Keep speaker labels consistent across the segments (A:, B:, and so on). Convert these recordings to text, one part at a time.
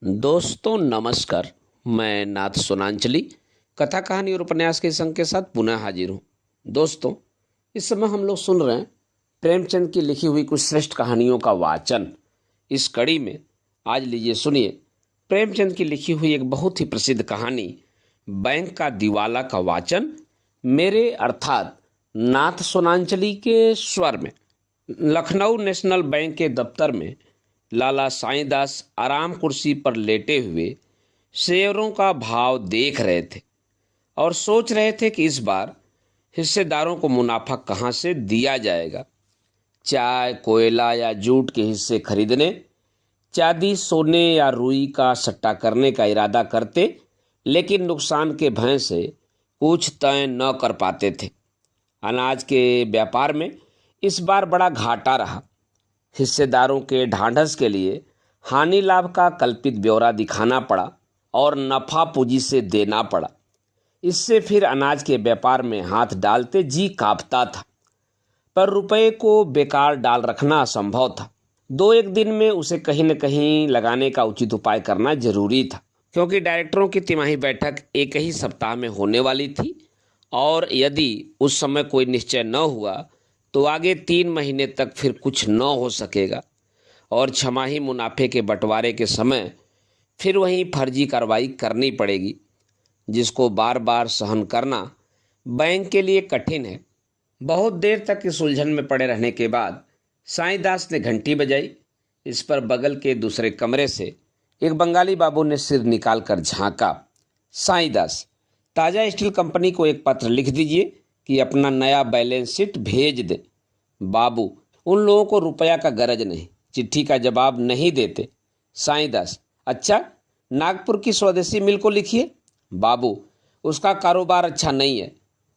A: दोस्तों नमस्कार। मैं नाथ सोनांचली कथा कहानी और उपन्यास के संग के साथ पुनः हाजिर हूँ। दोस्तों, इस समय हम लोग सुन रहे हैं प्रेमचंद की लिखी हुई कुछ श्रेष्ठ कहानियों का वाचन। इस कड़ी में आज लीजिए सुनिए प्रेमचंद की लिखी हुई एक बहुत ही प्रसिद्ध कहानी बैंक का दिवाला का वाचन मेरे अर्थात नाथ सोनांचली के स्वर में। लखनऊ नेशनल बैंक के दफ्तर में लाला साईंदास आराम कुर्सी पर लेटे हुए शेयरों का भाव देख रहे थे और सोच रहे थे कि इस बार हिस्सेदारों को मुनाफा कहाँ से दिया जाएगा। चाय, कोयला या जूट के हिस्से खरीदने, चांदी, सोने या रुई का सट्टा करने का इरादा करते, लेकिन नुकसान के भय से कुछ तय न कर पाते थे। अनाज के व्यापार में इस बार बड़ा घाटा रहा। हिस्सेदारों के ढांढस के लिए हानि लाभ का कल्पित ब्यौरा दिखाना पड़ा और नफा पूंजी से देना पड़ा। इससे फिर अनाज के व्यापार में हाथ डालते जी कांपता था, पर रुपए को बेकार डाल रखना असंभव था। दो एक दिन में उसे कहीं न कहीं लगाने का उचित उपाय करना जरूरी था, क्योंकि डायरेक्टरों की तिमाही बैठक एक ही सप्ताह में होने वाली थी और यदि उस समय कोई निश्चय न हुआ तो आगे 3 महीने तक फिर कुछ न हो सकेगा और छमाही मुनाफे के बंटवारे के समय फिर वही फर्जी कार्रवाई करनी पड़ेगी, जिसको बार बार सहन करना बैंक के लिए कठिन है। बहुत देर तक इस उलझन में पड़े रहने के बाद साईंदास ने घंटी बजाई। इस पर बगल के दूसरे कमरे से एक बंगाली बाबू ने सिर निकाल कर झांका। साईंदास, ताजा स्टील कंपनी को एक पत्र लिख दीजिए कि अपना नया बैलेंस शीट भेज दे। बाबू, उन लोगों को रुपया का गरज नहीं, चिट्ठी का जवाब नहीं देते। साईंदास, अच्छा, नागपुर की स्वदेशी मिल को लिखिए। बाबू, उसका कारोबार अच्छा नहीं है,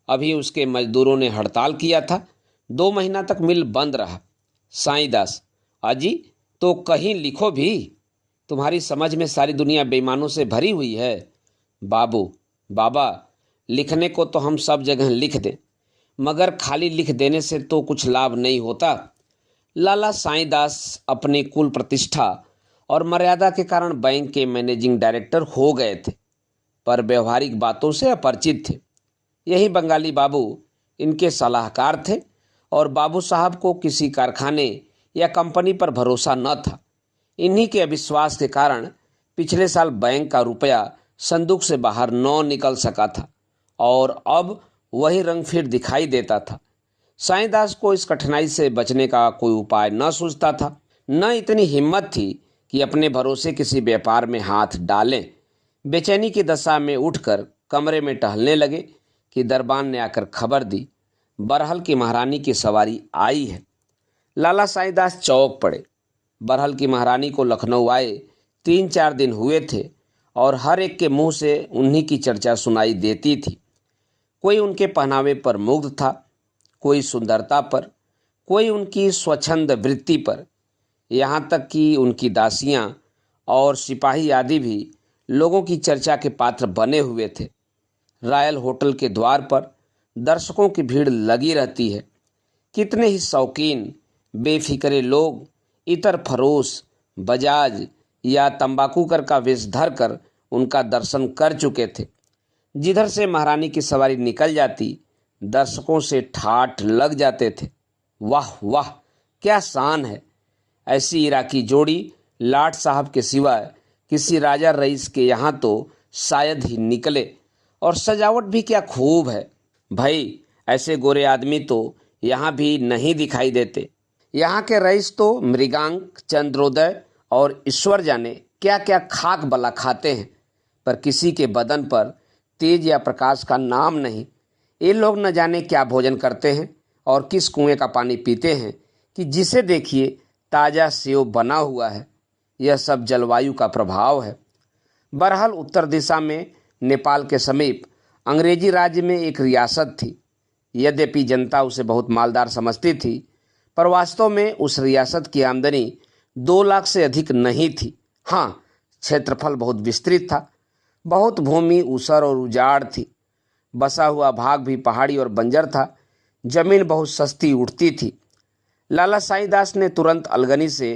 A: अभी उसके मजदूरों ने हड़ताल किया था, 2 महीना तक मिल बंद रहा। साईंदास, अजी तो कहीं लिखो भी, तुम्हारी समझ में सारी दुनिया बेईमानों से भरी हुई है। बाबू, बाबा, लिखने को तो हम सब जगह लिख दें, मगर खाली लिख देने से तो कुछ लाभ नहीं होता। लाला साईंदास अपनी कुल प्रतिष्ठा और मर्यादा के कारण बैंक के मैनेजिंग डायरेक्टर हो गए थे, पर व्यवहारिक बातों से अपरिचित थे। यही बंगाली बाबू इनके सलाहकार थे और बाबू साहब को किसी कारखाने या कंपनी पर भरोसा न था। इन्हीं के अविश्वास के कारण पिछले साल बैंक का रुपया संदूक से बाहर न निकल सका था और अब वही रंग फिर दिखाई देता था। साईंदास को इस कठिनाई से बचने का कोई उपाय न सूझता था, न इतनी हिम्मत थी कि अपने भरोसे किसी व्यापार में हाथ डालें। बेचैनी की दशा में उठकर कमरे में टहलने लगे कि दरबान ने आकर खबर दी, बरहल की महारानी की सवारी आई है। लाला साईंदास चौंक पड़े। बरहल की महारानी को लखनऊ आए 3-4 दिन हुए थे और हर एक के मुंह से उन्हीं की चर्चा सुनाई देती थी। कोई उनके पहनावे पर मुग्ध था, कोई सुंदरता पर, कोई उनकी स्वच्छंद वृत्ति पर, यहाँ तक कि उनकी दासियाँ और सिपाही आदि भी लोगों की चर्चा के पात्र बने हुए थे। रॉयल होटल के द्वार पर दर्शकों की भीड़ लगी रहती है। कितने ही शौकीन बेफिक्रे लोग इतर फरोश, बजाज या तंबाकूकर का वेश धर कर उनका दर्शन कर चुके थे। जिधर से महारानी की सवारी निकल जाती, दर्शकों से ठाठ लग जाते थे। वाह वाह, क्या शान है! ऐसी इराकी जोड़ी लाट साहब के सिवाय किसी राजा रईस के यहाँ तो शायद ही निकले। और सजावट भी क्या खूब है भाई, ऐसे गोरे आदमी तो यहाँ भी नहीं दिखाई देते। यहाँ के रईस तो मृगांक, चंद्रोदय और ईश्वर जाने क्या क्या खाक बला खाते हैं, पर किसी के बदन पर तेज या प्रकाश का नाम नहीं। ये लोग न जाने क्या भोजन करते हैं और किस कुएं का पानी पीते हैं कि जिसे देखिए ताज़ा सेव बना हुआ है। यह सब जलवायु का प्रभाव है। बहरहाल उत्तर दिशा में नेपाल के समीप अंग्रेजी राज्य में एक रियासत थी। यद्यपि जनता उसे बहुत मालदार समझती थी, पर वास्तव में उस रियासत की आमदनी 2 लाख से अधिक नहीं थी। हाँ, क्षेत्रफल बहुत विस्तृत था, बहुत भूमि ऊसर और उजाड़ थी, बसा हुआ भाग भी पहाड़ी और बंजर था, जमीन बहुत सस्ती उठती थी। लाला साईंदास ने तुरंत अलगनी से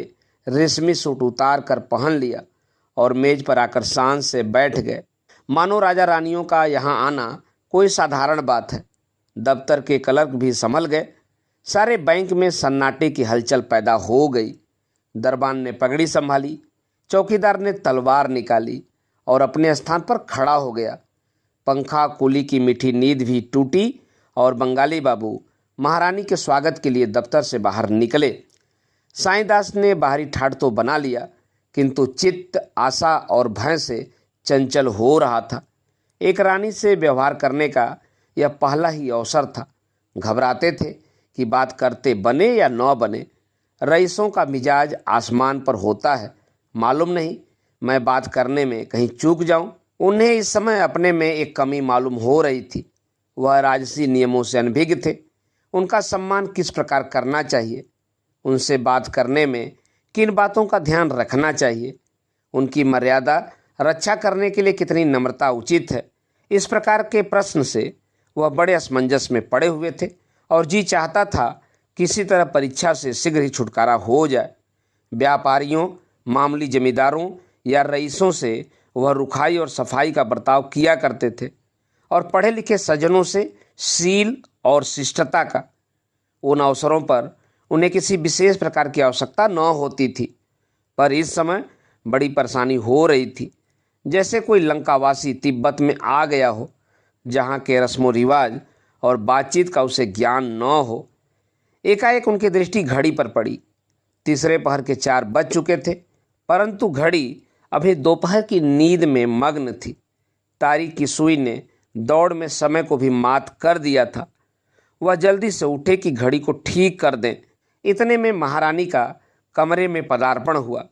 A: रेशमी सूट उतार कर पहन लिया और मेज पर आकर शान से बैठ गए, मानो राजा रानियों का यहाँ आना कोई साधारण बात है। दफ्तर के क्लर्क भी संभल गए। सारे बैंक में सन्नाटे की हलचल पैदा हो गई। दरबान ने पगड़ी संभाली, चौकीदार ने तलवार निकाली और अपने स्थान पर खड़ा हो गया। पंखा कुली की मीठी नींद भी टूटी और बंगाली बाबू महारानी के स्वागत के लिए दफ्तर से बाहर निकले। साईंदास ने बाहरी ठाट तो बना लिया, किंतु चित्त आशा और भय से चंचल हो रहा था। एक रानी से व्यवहार करने का यह पहला ही अवसर था। घबराते थे कि बात करते बने या न बने। रईसों का मिजाज आसमान पर होता है, मालूम नहीं मैं बात करने में कहीं चूक जाऊं। उन्हें इस समय अपने में एक कमी मालूम हो रही थी। वह राजसी नियमों से अनभिज्ञ थे। उनका सम्मान किस प्रकार करना चाहिए, उनसे बात करने में किन बातों का ध्यान रखना चाहिए, उनकी मर्यादा रक्षा करने के लिए कितनी नम्रता उचित है, इस प्रकार के प्रश्न से वह बड़े असमंजस में पड़े हुए थे और जी चाहता था किसी तरह परीक्षा से शीघ्र ही छुटकारा हो जाए। व्यापारियों, मामूली जमींदारों या रईसों से वह रुखाई और सफाई का बर्ताव किया करते थे और पढ़े लिखे सज्जनों से शील और शिष्टता का। उन अवसरों पर उन्हें किसी विशेष प्रकार की आवश्यकता न होती थी, पर इस समय बड़ी परेशानी हो रही थी, जैसे कोई लंकावासी तिब्बत में आ गया हो, जहाँ के रस्मों रिवाज और बातचीत का उसे ज्ञान न हो। एकाएक उनकी दृष्टि घड़ी पर पड़ी। तीसरे पहर के 4 बज चुके थे, परंतु घड़ी अभी दोपहर की नींद में मग्न थी। तारीख की सुई ने दौड़ में समय को भी मात कर दिया था। वह जल्दी से उठे कि घड़ी को ठीक कर दें। इतने में महारानी का कमरे में पदार्पण हुआ।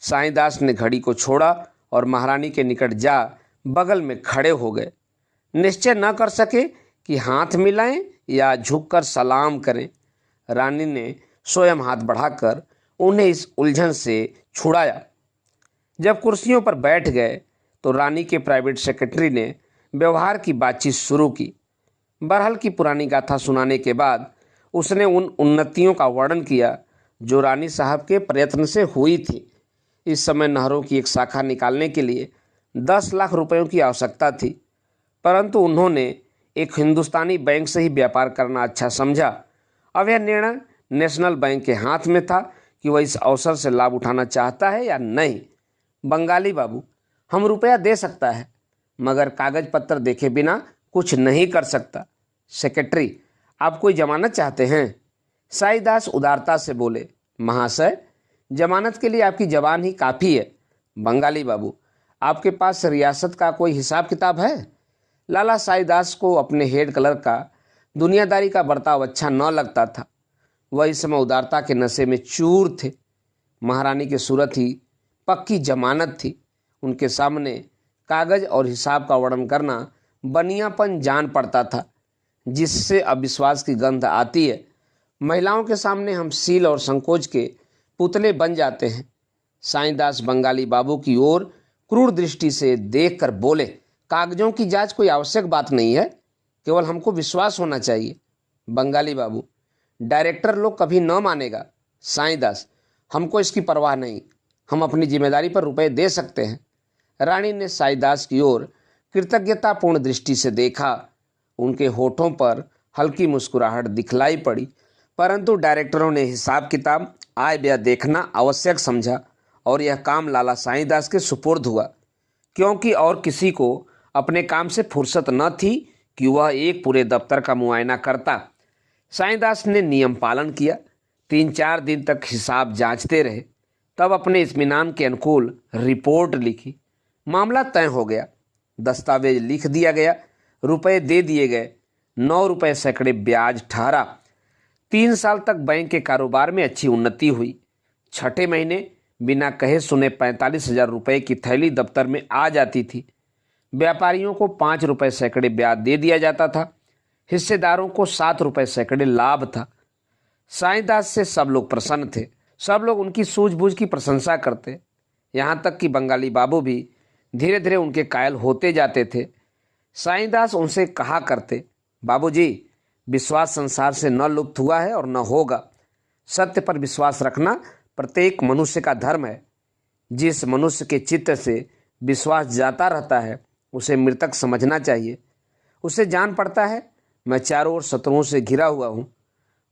A: साईंदास ने घड़ी को छोड़ा और महारानी के निकट जा बगल में खड़े हो गए। निश्चय न कर सके कि हाथ मिलाएं या झुककर सलाम करें। रानी ने स्वयं हाथ बढ़ाकर उन्हें इस उलझन से छुड़ाया। जब कुर्सियों पर बैठ गए तो रानी के प्राइवेट सेक्रेटरी ने व्यवहार की बातचीत शुरू की। बरहल की पुरानी गाथा सुनाने के बाद उसने उन उन्नतियों का वर्णन किया जो रानी साहब के प्रयत्न से हुई थी। इस समय नहरों की एक शाखा निकालने के लिए 10 लाख रुपयों की आवश्यकता थी, परंतु उन्होंने एक हिंदुस्तानी बैंक से ही व्यापार करना अच्छा समझा। अब यह निर्णय नेशनल बैंक के हाथ में था कि वह इस अवसर से लाभ उठाना चाहता है या नहीं। बंगाली बाबू, हम रुपया दे सकता है, मगर कागज पत्र देखे बिना कुछ नहीं कर सकता। सेक्रेटरी, आप कोई जमानत चाहते हैं? साईदास उदारता से बोले, महाशय, जमानत के लिए आपकी जबान ही काफ़ी है। बंगाली बाबू, आपके पास रियासत का कोई हिसाब किताब है? लाला साईदास को अपने हेड क्लर्क का दुनियादारी का बर्ताव अच्छा न लगता था। वह इस समय उदारता के नशे में चूर थे। महारानी की सूरत ही पक्की जमानत थी। उनके सामने कागज और हिसाब का वर्णन करना बनियापन जान पड़ता था, जिससे अविश्वास की गंध आती है। महिलाओं के सामने हम सील और संकोच के पुतले बन जाते हैं। साईंदास बंगाली बाबू की ओर क्रूर दृष्टि से देखकर बोले, कागजों की जांच कोई आवश्यक बात नहीं है, केवल हमको विश्वास होना चाहिए। बंगाली बाबू, डायरेक्टर लोग कभी न मानेगा। साईंदास, हमको इसकी परवाह नहीं, हम अपनी जिम्मेदारी पर रुपए दे सकते हैं। रानी ने साईदास की ओर कृतज्ञतापूर्ण दृष्टि से देखा। उनके होठों पर हल्की मुस्कुराहट दिखलाई पड़ी, परंतु डायरेक्टरों ने हिसाब किताब, आय व्यय देखना आवश्यक समझा और यह काम लाला साईंदास के सुपुर्द हुआ, क्योंकि और किसी को अपने काम से फुर्सत न थी कि वह एक पूरे दफ्तर का मुआयना करता। साईंदास ने नियम पालन किया। 3-4 दिन तक हिसाब जांचते रहे, तब अपने इत्मीनान के अनुकूल रिपोर्ट लिखी। मामला तय हो गया। दस्तावेज लिख दिया गया, रुपए दे दिए गए। 9 रुपए सैकड़े ब्याज ठहरा। 3 साल तक बैंक के कारोबार में अच्छी उन्नति हुई। 6ठे महीने बिना कहे सुने 45,000 रुपये की थैली दफ्तर में आ जाती थी। व्यापारियों को 5 रुपए सैकड़े ब्याज दे दिया जाता था। हिस्सेदारों को 7 रुपए सैकड़े लाभ था। साईंदास से सब लोग प्रसन्न थे। सब लोग उनकी सूझबूझ की प्रशंसा करते, यहाँ तक कि बंगाली बाबू भी धीरे धीरे उनके कायल होते जाते थे। साईंदास उनसे कहा करते, बाबूजी, विश्वास संसार से न लुप्त हुआ है और न होगा। सत्य पर विश्वास रखना प्रत्येक मनुष्य का धर्म है। जिस मनुष्य के चित्त से विश्वास जाता रहता है उसे मृतक समझना चाहिए। उसे जान पड़ता है मैं चारों ओर शत्रुओं से घिरा हुआ हूँ।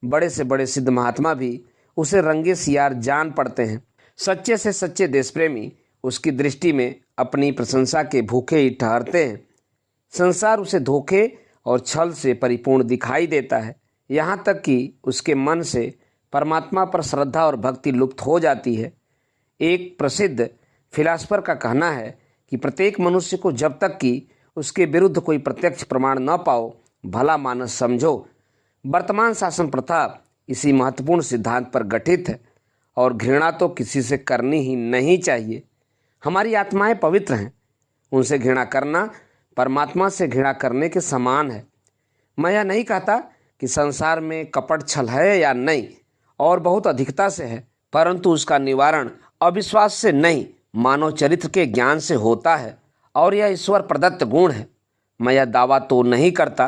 A: बड़े से बड़े सिद्ध महात्मा भी उसे रंगे सियार जान पड़ते हैं। सच्चे से सच्चे देशप्रेमी उसकी दृष्टि में अपनी प्रशंसा के भूखे ही ठहरते हैं। संसार उसे धोखे और छल से परिपूर्ण दिखाई देता है, यहाँ तक कि उसके मन से परमात्मा पर श्रद्धा और भक्ति लुप्त हो जाती है। एक प्रसिद्ध फिलासफर का कहना है कि प्रत्येक मनुष्य को जब तक कि उसके विरुद्ध कोई प्रत्यक्ष प्रमाण न पाओ भला मानस समझो। वर्तमान शासन प्रथा इसी महत्वपूर्ण सिद्धांत पर गठित है और घृणा तो किसी से करनी ही नहीं चाहिए। हमारी आत्माएं पवित्र हैं, उनसे घृणा करना परमात्मा से घृणा करने के समान है। मैं यह नहीं कहता कि संसार में कपट छल है या नहीं, और बहुत अधिकता से है, परंतु उसका निवारण अविश्वास से नहीं मानव चरित्र के ज्ञान से होता है और यह ईश्वर प्रदत्त गुण है। मैं यह दावा तो नहीं करता,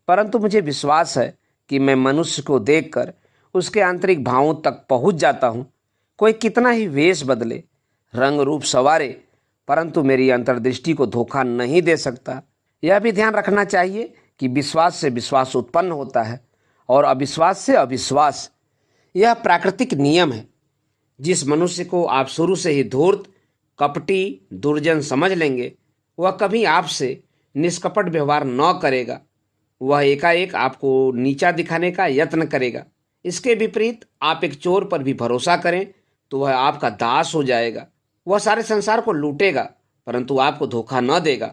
A: परंतु मुझे विश्वास है कि मैं मनुष्य को देखकर उसके आंतरिक भावों तक पहुंच जाता हूं। कोई कितना ही वेश बदले, रंग रूप संवारे, परंतु मेरी अंतर्दृष्टि को धोखा नहीं दे सकता। यह भी ध्यान रखना चाहिए कि विश्वास से विश्वास उत्पन्न होता है और अविश्वास से अविश्वास। यह प्राकृतिक नियम है। जिस मनुष्य को आप शुरू से ही धूर्त, कपटी, दुर्जन समझ लेंगे, वह कभी आपसे निष्कपट व्यवहार न करेगा। वह एकाएक आपको नीचा दिखाने का यत्न करेगा। इसके विपरीत आप एक चोर पर भी भरोसा करें तो वह आपका दास हो जाएगा। वह सारे संसार को लूटेगा परंतु आपको धोखा न देगा।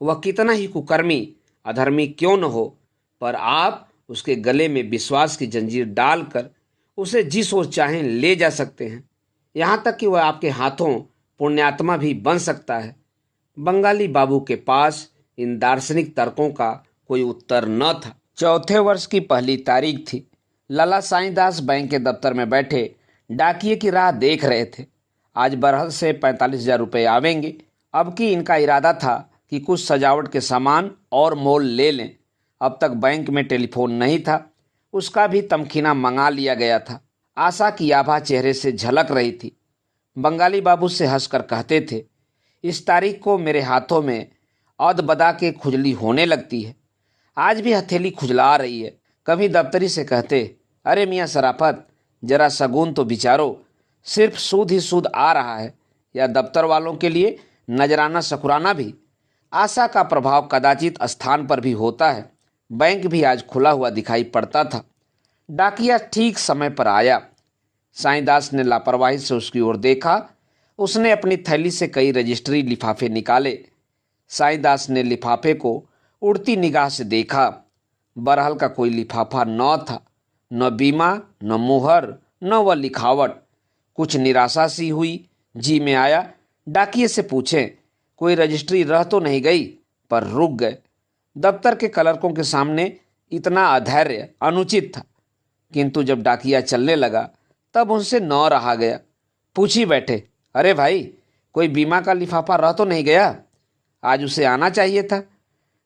A: वह कितना ही कुकर्मी, अधर्मी क्यों न हो, पर आप उसके गले में विश्वास की जंजीर डालकर उसे जिस ओर चाहें ले जा सकते हैं, यहाँ तक कि वह आपके हाथों पुण्यात्मा भी बन सकता है। बंगाली बाबू के पास इन दार्शनिक तर्कों का कोई उत्तर न था। चौथे वर्ष की पहली तारीख थी। लाला साईंदास बैंक के दफ्तर में बैठे डाकिये की राह देख रहे थे। आज बरहल से 45,000 रुपये आवेंगे। अब की इनका इरादा था कि कुछ सजावट के सामान और मोल ले लें। अब तक बैंक में टेलीफोन नहीं था, उसका भी तमखीना मंगा लिया गया था। आशा की आभा चेहरे से झलक रही थी। बंगाली बाबू से हंसकर कहते थे, इस तारीख को मेरे हाथों में अदबदा के खुजली होने लगती है। आज भी हथेली खुजला रही है। कभी दफ्तरी से कहते, अरे मियाँ शराफत, जरा शगुन तो विचारो, सिर्फ सूद ही सूद आ रहा है। या दफ्तर वालों के लिए नजराना शकुराना भी। आशा का प्रभाव कदाचित स्थान पर भी होता है। बैंक भी आज खुला हुआ दिखाई पड़ता था। डाकिया ठीक समय पर आया। साईंदास ने लापरवाही से उसकी ओर देखा। उसने अपनी थैली से कई रजिस्ट्री लिफाफे निकाले। साईंदास ने लिफाफे को उड़ती निगाह से देखा। बरहल का कोई लिफाफा न था, न बीमा, न मुहर, न वह लिखावट। कुछ निराशा सी हुई जी में आया। डाकिये से पूछें, कोई रजिस्ट्री रह तो नहीं गई? पर रुक गए। दफ्तर के क्लर्कों के सामने इतना अधैर्य अनुचित था, किंतु जब डाकिया चलने लगा तब उनसे न रहा गया। पूछ ही बैठे, अरे भाई, कोई बीमा का लिफाफा रह तो नहीं गया? आज उसे आना चाहिए था।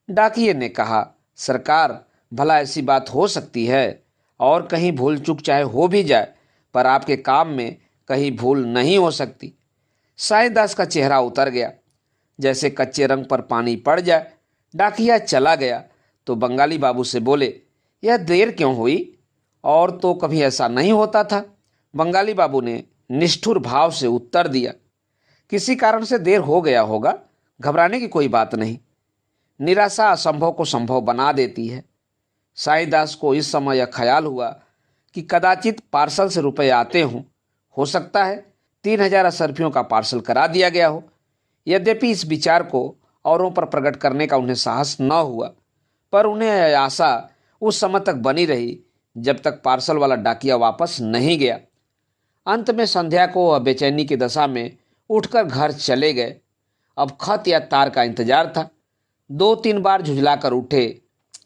A: डाकिये ने कहा, सरकार, भला ऐसी बात हो सकती है? और कहीं भूल चूक चाहे हो भी जाए, पर आपके काम में कहीं भूल नहीं हो सकती। साईंदास का चेहरा उतर गया, जैसे कच्चे रंग पर पानी पड़ जाए। डाकिया चला गया तो बंगाली बाबू से बोले, यह देर क्यों हुई? और तो कभी ऐसा नहीं होता था। बंगाली बाबू ने निष्ठुर भाव से उत्तर दिया, किसी कारण से देर हो गया होगा, घबराने की कोई बात नहीं। निराशा असंभव को संभव बना देती है। साईंदास को इस समय यह ख्याल हुआ कि कदाचित पार्सल से रुपए आते हों। हो सकता है 3,000 असरफियों का पार्सल करा दिया गया हो। यद्यपि इस विचार को औरों पर प्रकट करने का उन्हें साहस न हुआ, पर उन्हें यह आशा उस समय तक बनी रही जब तक पार्सल वाला डाकिया वापस नहीं गया। अंत में संध्या को वह बेचैनी की दशा में उठकर घर चले गए। अब खत या तार का इंतजार था। 2-3 बार झुझला कर उठे।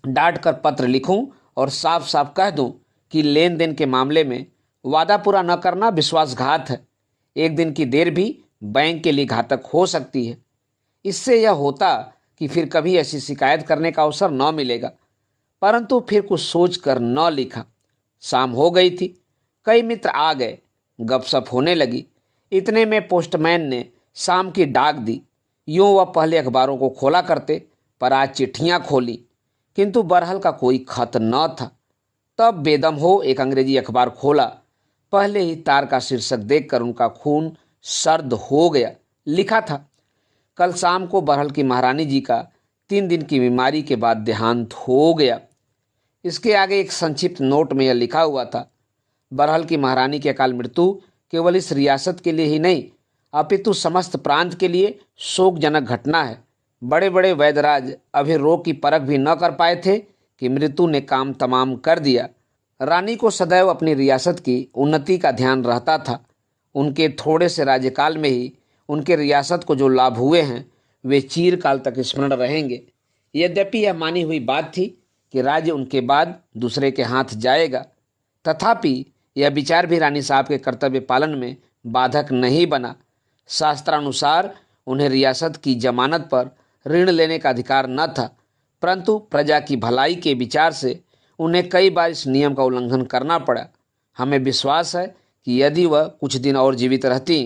A: डांट कर पत्र लिखूं और साफ साफ कह दूं कि लेन देन के मामले में वादा पूरा न करना विश्वासघात है। एक दिन की देर भी बैंक के लिए घातक हो सकती है। इससे यह होता कि फिर कभी ऐसी शिकायत करने का अवसर न मिलेगा, परंतु फिर कुछ सोच कर न लिखा। शाम हो गई थी। कई मित्र आ गए, गपशप होने लगी। इतने में पोस्टमैन ने शाम की डाक दी। यूं वह पहले अखबारों को खोला करते, पर आज चिट्ठियां खोली, किंतु बरहल का कोई खत न था। तब बेदम हो एक अंग्रेजी अखबार खोला। पहले ही तार का शीर्षक देखकर उनका खून सर्द हो गया। लिखा था, कल शाम को बरहल की महारानी जी का 3 दिन की बीमारी के बाद देहांत हो गया। इसके आगे एक संक्षिप्त नोट में यह लिखा हुआ था, बरहल की महारानी की अकाल मृत्यु केवल इस रियासत के लिए ही नहीं अपितु समस्त प्रांत के लिए शोकजनक घटना है। बड़े बड़े वैद्यराज अभी रोग की परख भी न कर पाए थे कि मृत्यु ने काम तमाम कर दिया। रानी को सदैव अपनी रियासत की उन्नति का ध्यान रहता था। उनके थोड़े से राज्यकाल में ही उनके रियासत को जो लाभ हुए हैं वे चिरकाल तक स्मरण रहेंगे। यद्यपि यह मानी हुई बात थी कि राज्य उनके बाद दूसरे के हाथ जाएगा, तथापि यह विचार भी रानी साहब के कर्तव्य पालन में बाधक नहीं बना। शास्त्रानुसार उन्हें रियासत की जमानत पर ऋण लेने का अधिकार न था, परंतु प्रजा की भलाई के विचार से उन्हें कई बार इस नियम का उल्लंघन करना पड़ा। हमें विश्वास है कि यदि वह कुछ दिन और जीवित रहती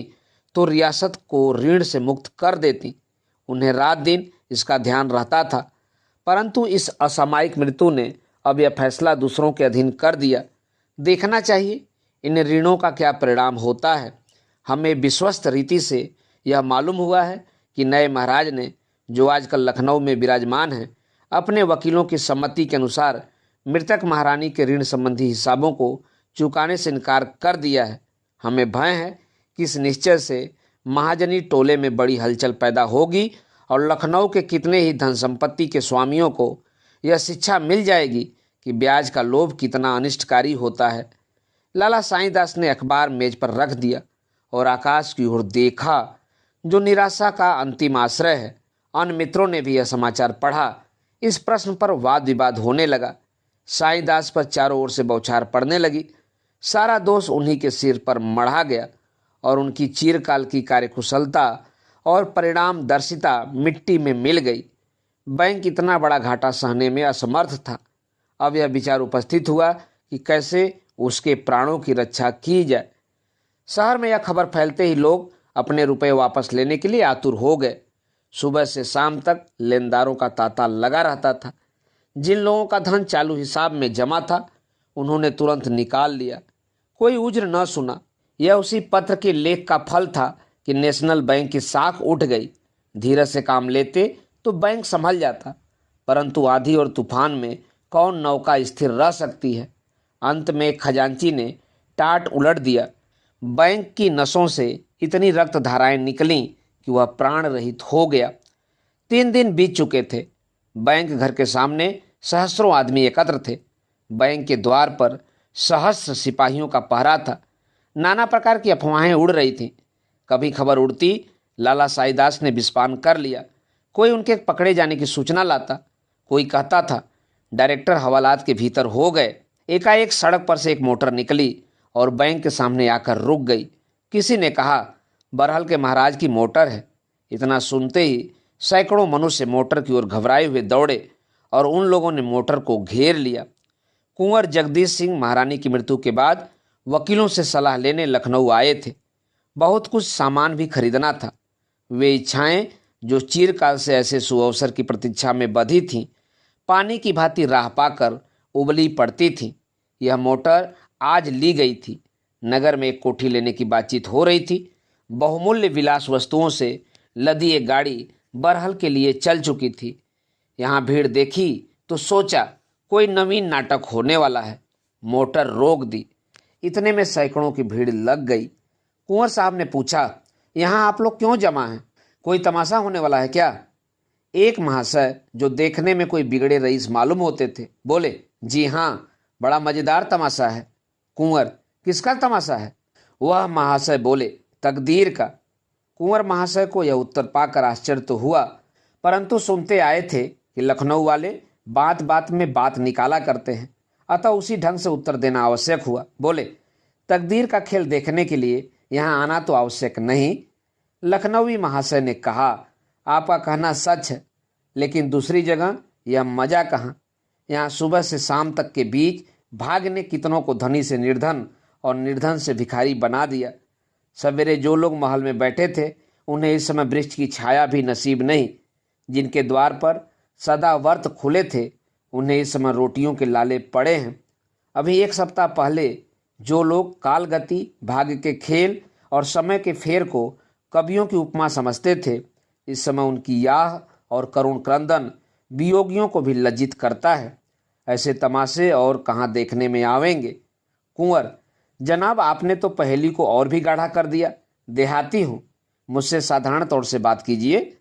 A: तो रियासत को ऋण से मुक्त कर देती। उन्हें रात दिन इसका ध्यान रहता था, परंतु इस असामयिक मृत्यु ने अब यह फैसला दूसरों के अधीन कर दिया। देखना चाहिए इन ऋणों का क्या परिणाम होता है। हमें विश्वस्त रीति से यह मालूम हुआ है कि नए महाराज ने, जो आजकल लखनऊ में विराजमान हैं, अपने वकीलों की सम्मति के अनुसार मृतक महारानी के ऋण संबंधी हिसाबों को चुकाने से इनकार कर दिया है। हमें भय है कि इस निश्चय से महाजनी टोले में बड़ी हलचल पैदा होगी और लखनऊ के कितने ही धन संपत्ति के स्वामियों को यह शिक्षा मिल जाएगी कि ब्याज का लोभ कितना अनिष्टकारी होता है। लाला साईंदास ने अखबार मेज पर रख दिया और आकाश की ओर देखा, जो निराशा का अंतिम आश्रय है। अन्य मित्रों ने भी यह समाचार पढ़ा। इस प्रश्न पर वाद विवाद होने लगा। साईंदास पर चारों ओर से बौछार पड़ने लगी। सारा दोष उन्हीं के सिर पर मढ़ा गया और उनकी चिरकाल की कार्यकुशलता और परिणामदर्शिता मिट्टी में मिल गई। बैंक इतना बड़ा घाटा सहने में असमर्थ था। अब यह विचार उपस्थित हुआ कि कैसे उसके प्राणों की रक्षा की जाए। शहर में यह खबर फैलते ही लोग अपने रुपए वापस लेने के लिए आतुर हो गए। सुबह से शाम तक लेनदारों का तांता लगा रहता था। जिन लोगों का धन चालू हिसाब में जमा था उन्होंने तुरंत निकाल लिया। कोई उज्र न सुना। यह उसी पत्र के लेख का फल था कि नेशनल बैंक की साख उठ गई। धीरज से काम लेते तो बैंक संभल जाता, परंतु आंधी और तूफान में कौन नौका स्थिर रह सकती है। अंत में एक खजांची ने टाट उलट दिया। बैंक की नसों से इतनी रक्त धाराएं निकलीं कि वह प्राण रहित हो गया। 3 दिन बीत चुके थे। बैंक घर के सामने सहस्रों आदमी एकत्र थे। बैंक के द्वार पर सहस्र सिपाहियों का पहरा था। नाना प्रकार की अफवाहें उड़ रही थीं। कभी खबर उड़ती, लाला साईदास ने विस्फान कर लिया। कोई उनके पकड़े जाने की सूचना लाता। कोई कहता था डायरेक्टर हवालात के भीतर हो गए। एकाएक सड़क पर से एक मोटर निकली और बैंक के सामने आकर रुक गई। किसी ने कहा, बरहल के महाराज की मोटर है। इतना सुनते ही सैकड़ों मनुष्य मोटर की ओर घबराए हुए दौड़े और उन लोगों ने मोटर को घेर लिया। कुंवर जगदीश सिंह महारानी की मृत्यु के बाद वकीलों से सलाह लेने लखनऊ आए थे। बहुत कुछ सामान भी खरीदना था। वे इच्छाएं जो चिरकाल से ऐसे सुअवसर की प्रतीक्षा में बधी थीं, पानी की भांति राह पाकर उबली पड़ती थीं। यह मोटर आज ली गई थी। नगर में एक कोठी लेने की बातचीत हो रही थी। बहुमूल्य विलास वस्तुओं से लदी एक गाड़ी बरहल के लिए चल चुकी थी। यहाँ भीड़ देखी तो सोचा कोई नवीन नाटक होने वाला है। मोटर रोक दी। इतने में सैकड़ों की भीड़ लग गई। कुंवर साहब ने पूछा, यहाँ आप लोग क्यों जमा हैं? कोई तमाशा होने वाला है क्या? एक महाशय, जो देखने में कोई बिगड़े रईस मालूम होते थे, बोले, जी हाँ, बड़ा मजेदार तमाशा है। कुंवर, किसका तमाशा है? वह महाशय बोले, तकदीर का। कुंवर महाशय को यह उत्तर पाकर आश्चर्य तो हुआ, परंतु सुनते आए थे कि लखनऊ वाले बात बात में बात निकाला करते हैं, अतः उसी ढंग से उत्तर देना आवश्यक हुआ। बोले, तकदीर का खेल देखने के लिए यहाँ आना तो आवश्यक नहीं। लखनवी महाशय ने कहा, आपका कहना सच है, लेकिन दूसरी जगह यह मजा कहाँ? यहाँ सुबह से शाम तक के बीच भाग ने कितनों को धनी से निर्धन और निर्धन से भिखारी बना दिया। सवेरे जो लोग महल में बैठे थे उन्हें इस समय वृक्ष की छाया भी नसीब नहीं। जिनके द्वार पर सदावर्त खुले थे उन्हें इस समय रोटियों के लाले पड़े हैं। अभी एक सप्ताह पहले जो लोग कालगति, भाग्य के खेल और समय के फेर को कवियों की उपमा समझते थे, इस समय उनकी याह और करुण क्रंदन वियोगियों को भी लज्जित करता है। ऐसे तमाशे और कहाँ देखने में आवेंगे। कुंवर, जनाब आपने तो पहेली को और भी गाढ़ा कर दिया। देहाती हूँ, मुझसे साधारण तौर से बात कीजिए।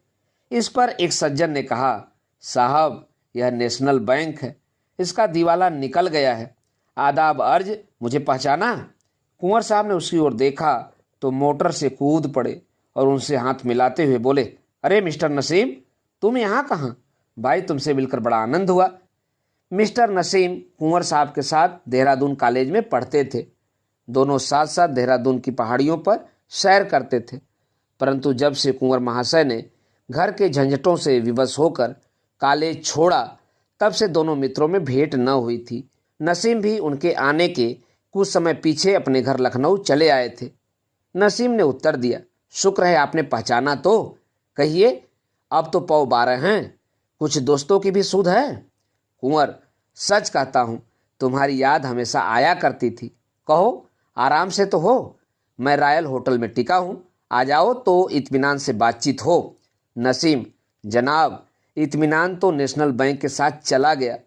A: इस पर एक सज्जन ने कहा, साहब यह नेशनल बैंक है, इसका दिवाला निकल गया है। आदाब अर्ज, मुझे पहचाना? कुंवर साहब ने उसकी ओर देखा तो मोटर से कूद पड़े और उनसे हाथ मिलाते हुए बोले, अरे मिस्टर नसीम, तुम यहाँ कहाँ? भाई तुमसे मिलकर बड़ा आनंद हुआ। मिस्टर नसीम कुंवर साहब के साथ देहरादून कॉलेज में पढ़ते थे। दोनों साथ साथ देहरादून की पहाड़ियों पर सैर करते थे। परंतु जब से कुंवर महाशय ने घर के झंझटों से विवश होकर कॉलेज छोड़ा, तब से दोनों मित्रों में भेंट न हुई थी। नसीम भी उनके आने के कुछ समय पीछे अपने घर लखनऊ चले आए थे। नसीम ने उत्तर दिया, शुक्र है आपने पहचाना तो। कहिए, अब तो पौ 12 हैं, कुछ दोस्तों की भी सुध है? कुंवर, सच कहता हूँ, तुम्हारी याद हमेशा आया करती थी। कहो, आराम से तो हो, मैं रॉयल होटल में टिका हूँ, आ जाओ तो इत्मीनान से बातचीत हो। नसीम, जनाब इत्मीनान तो नेशनल बैंक के साथ चला गया,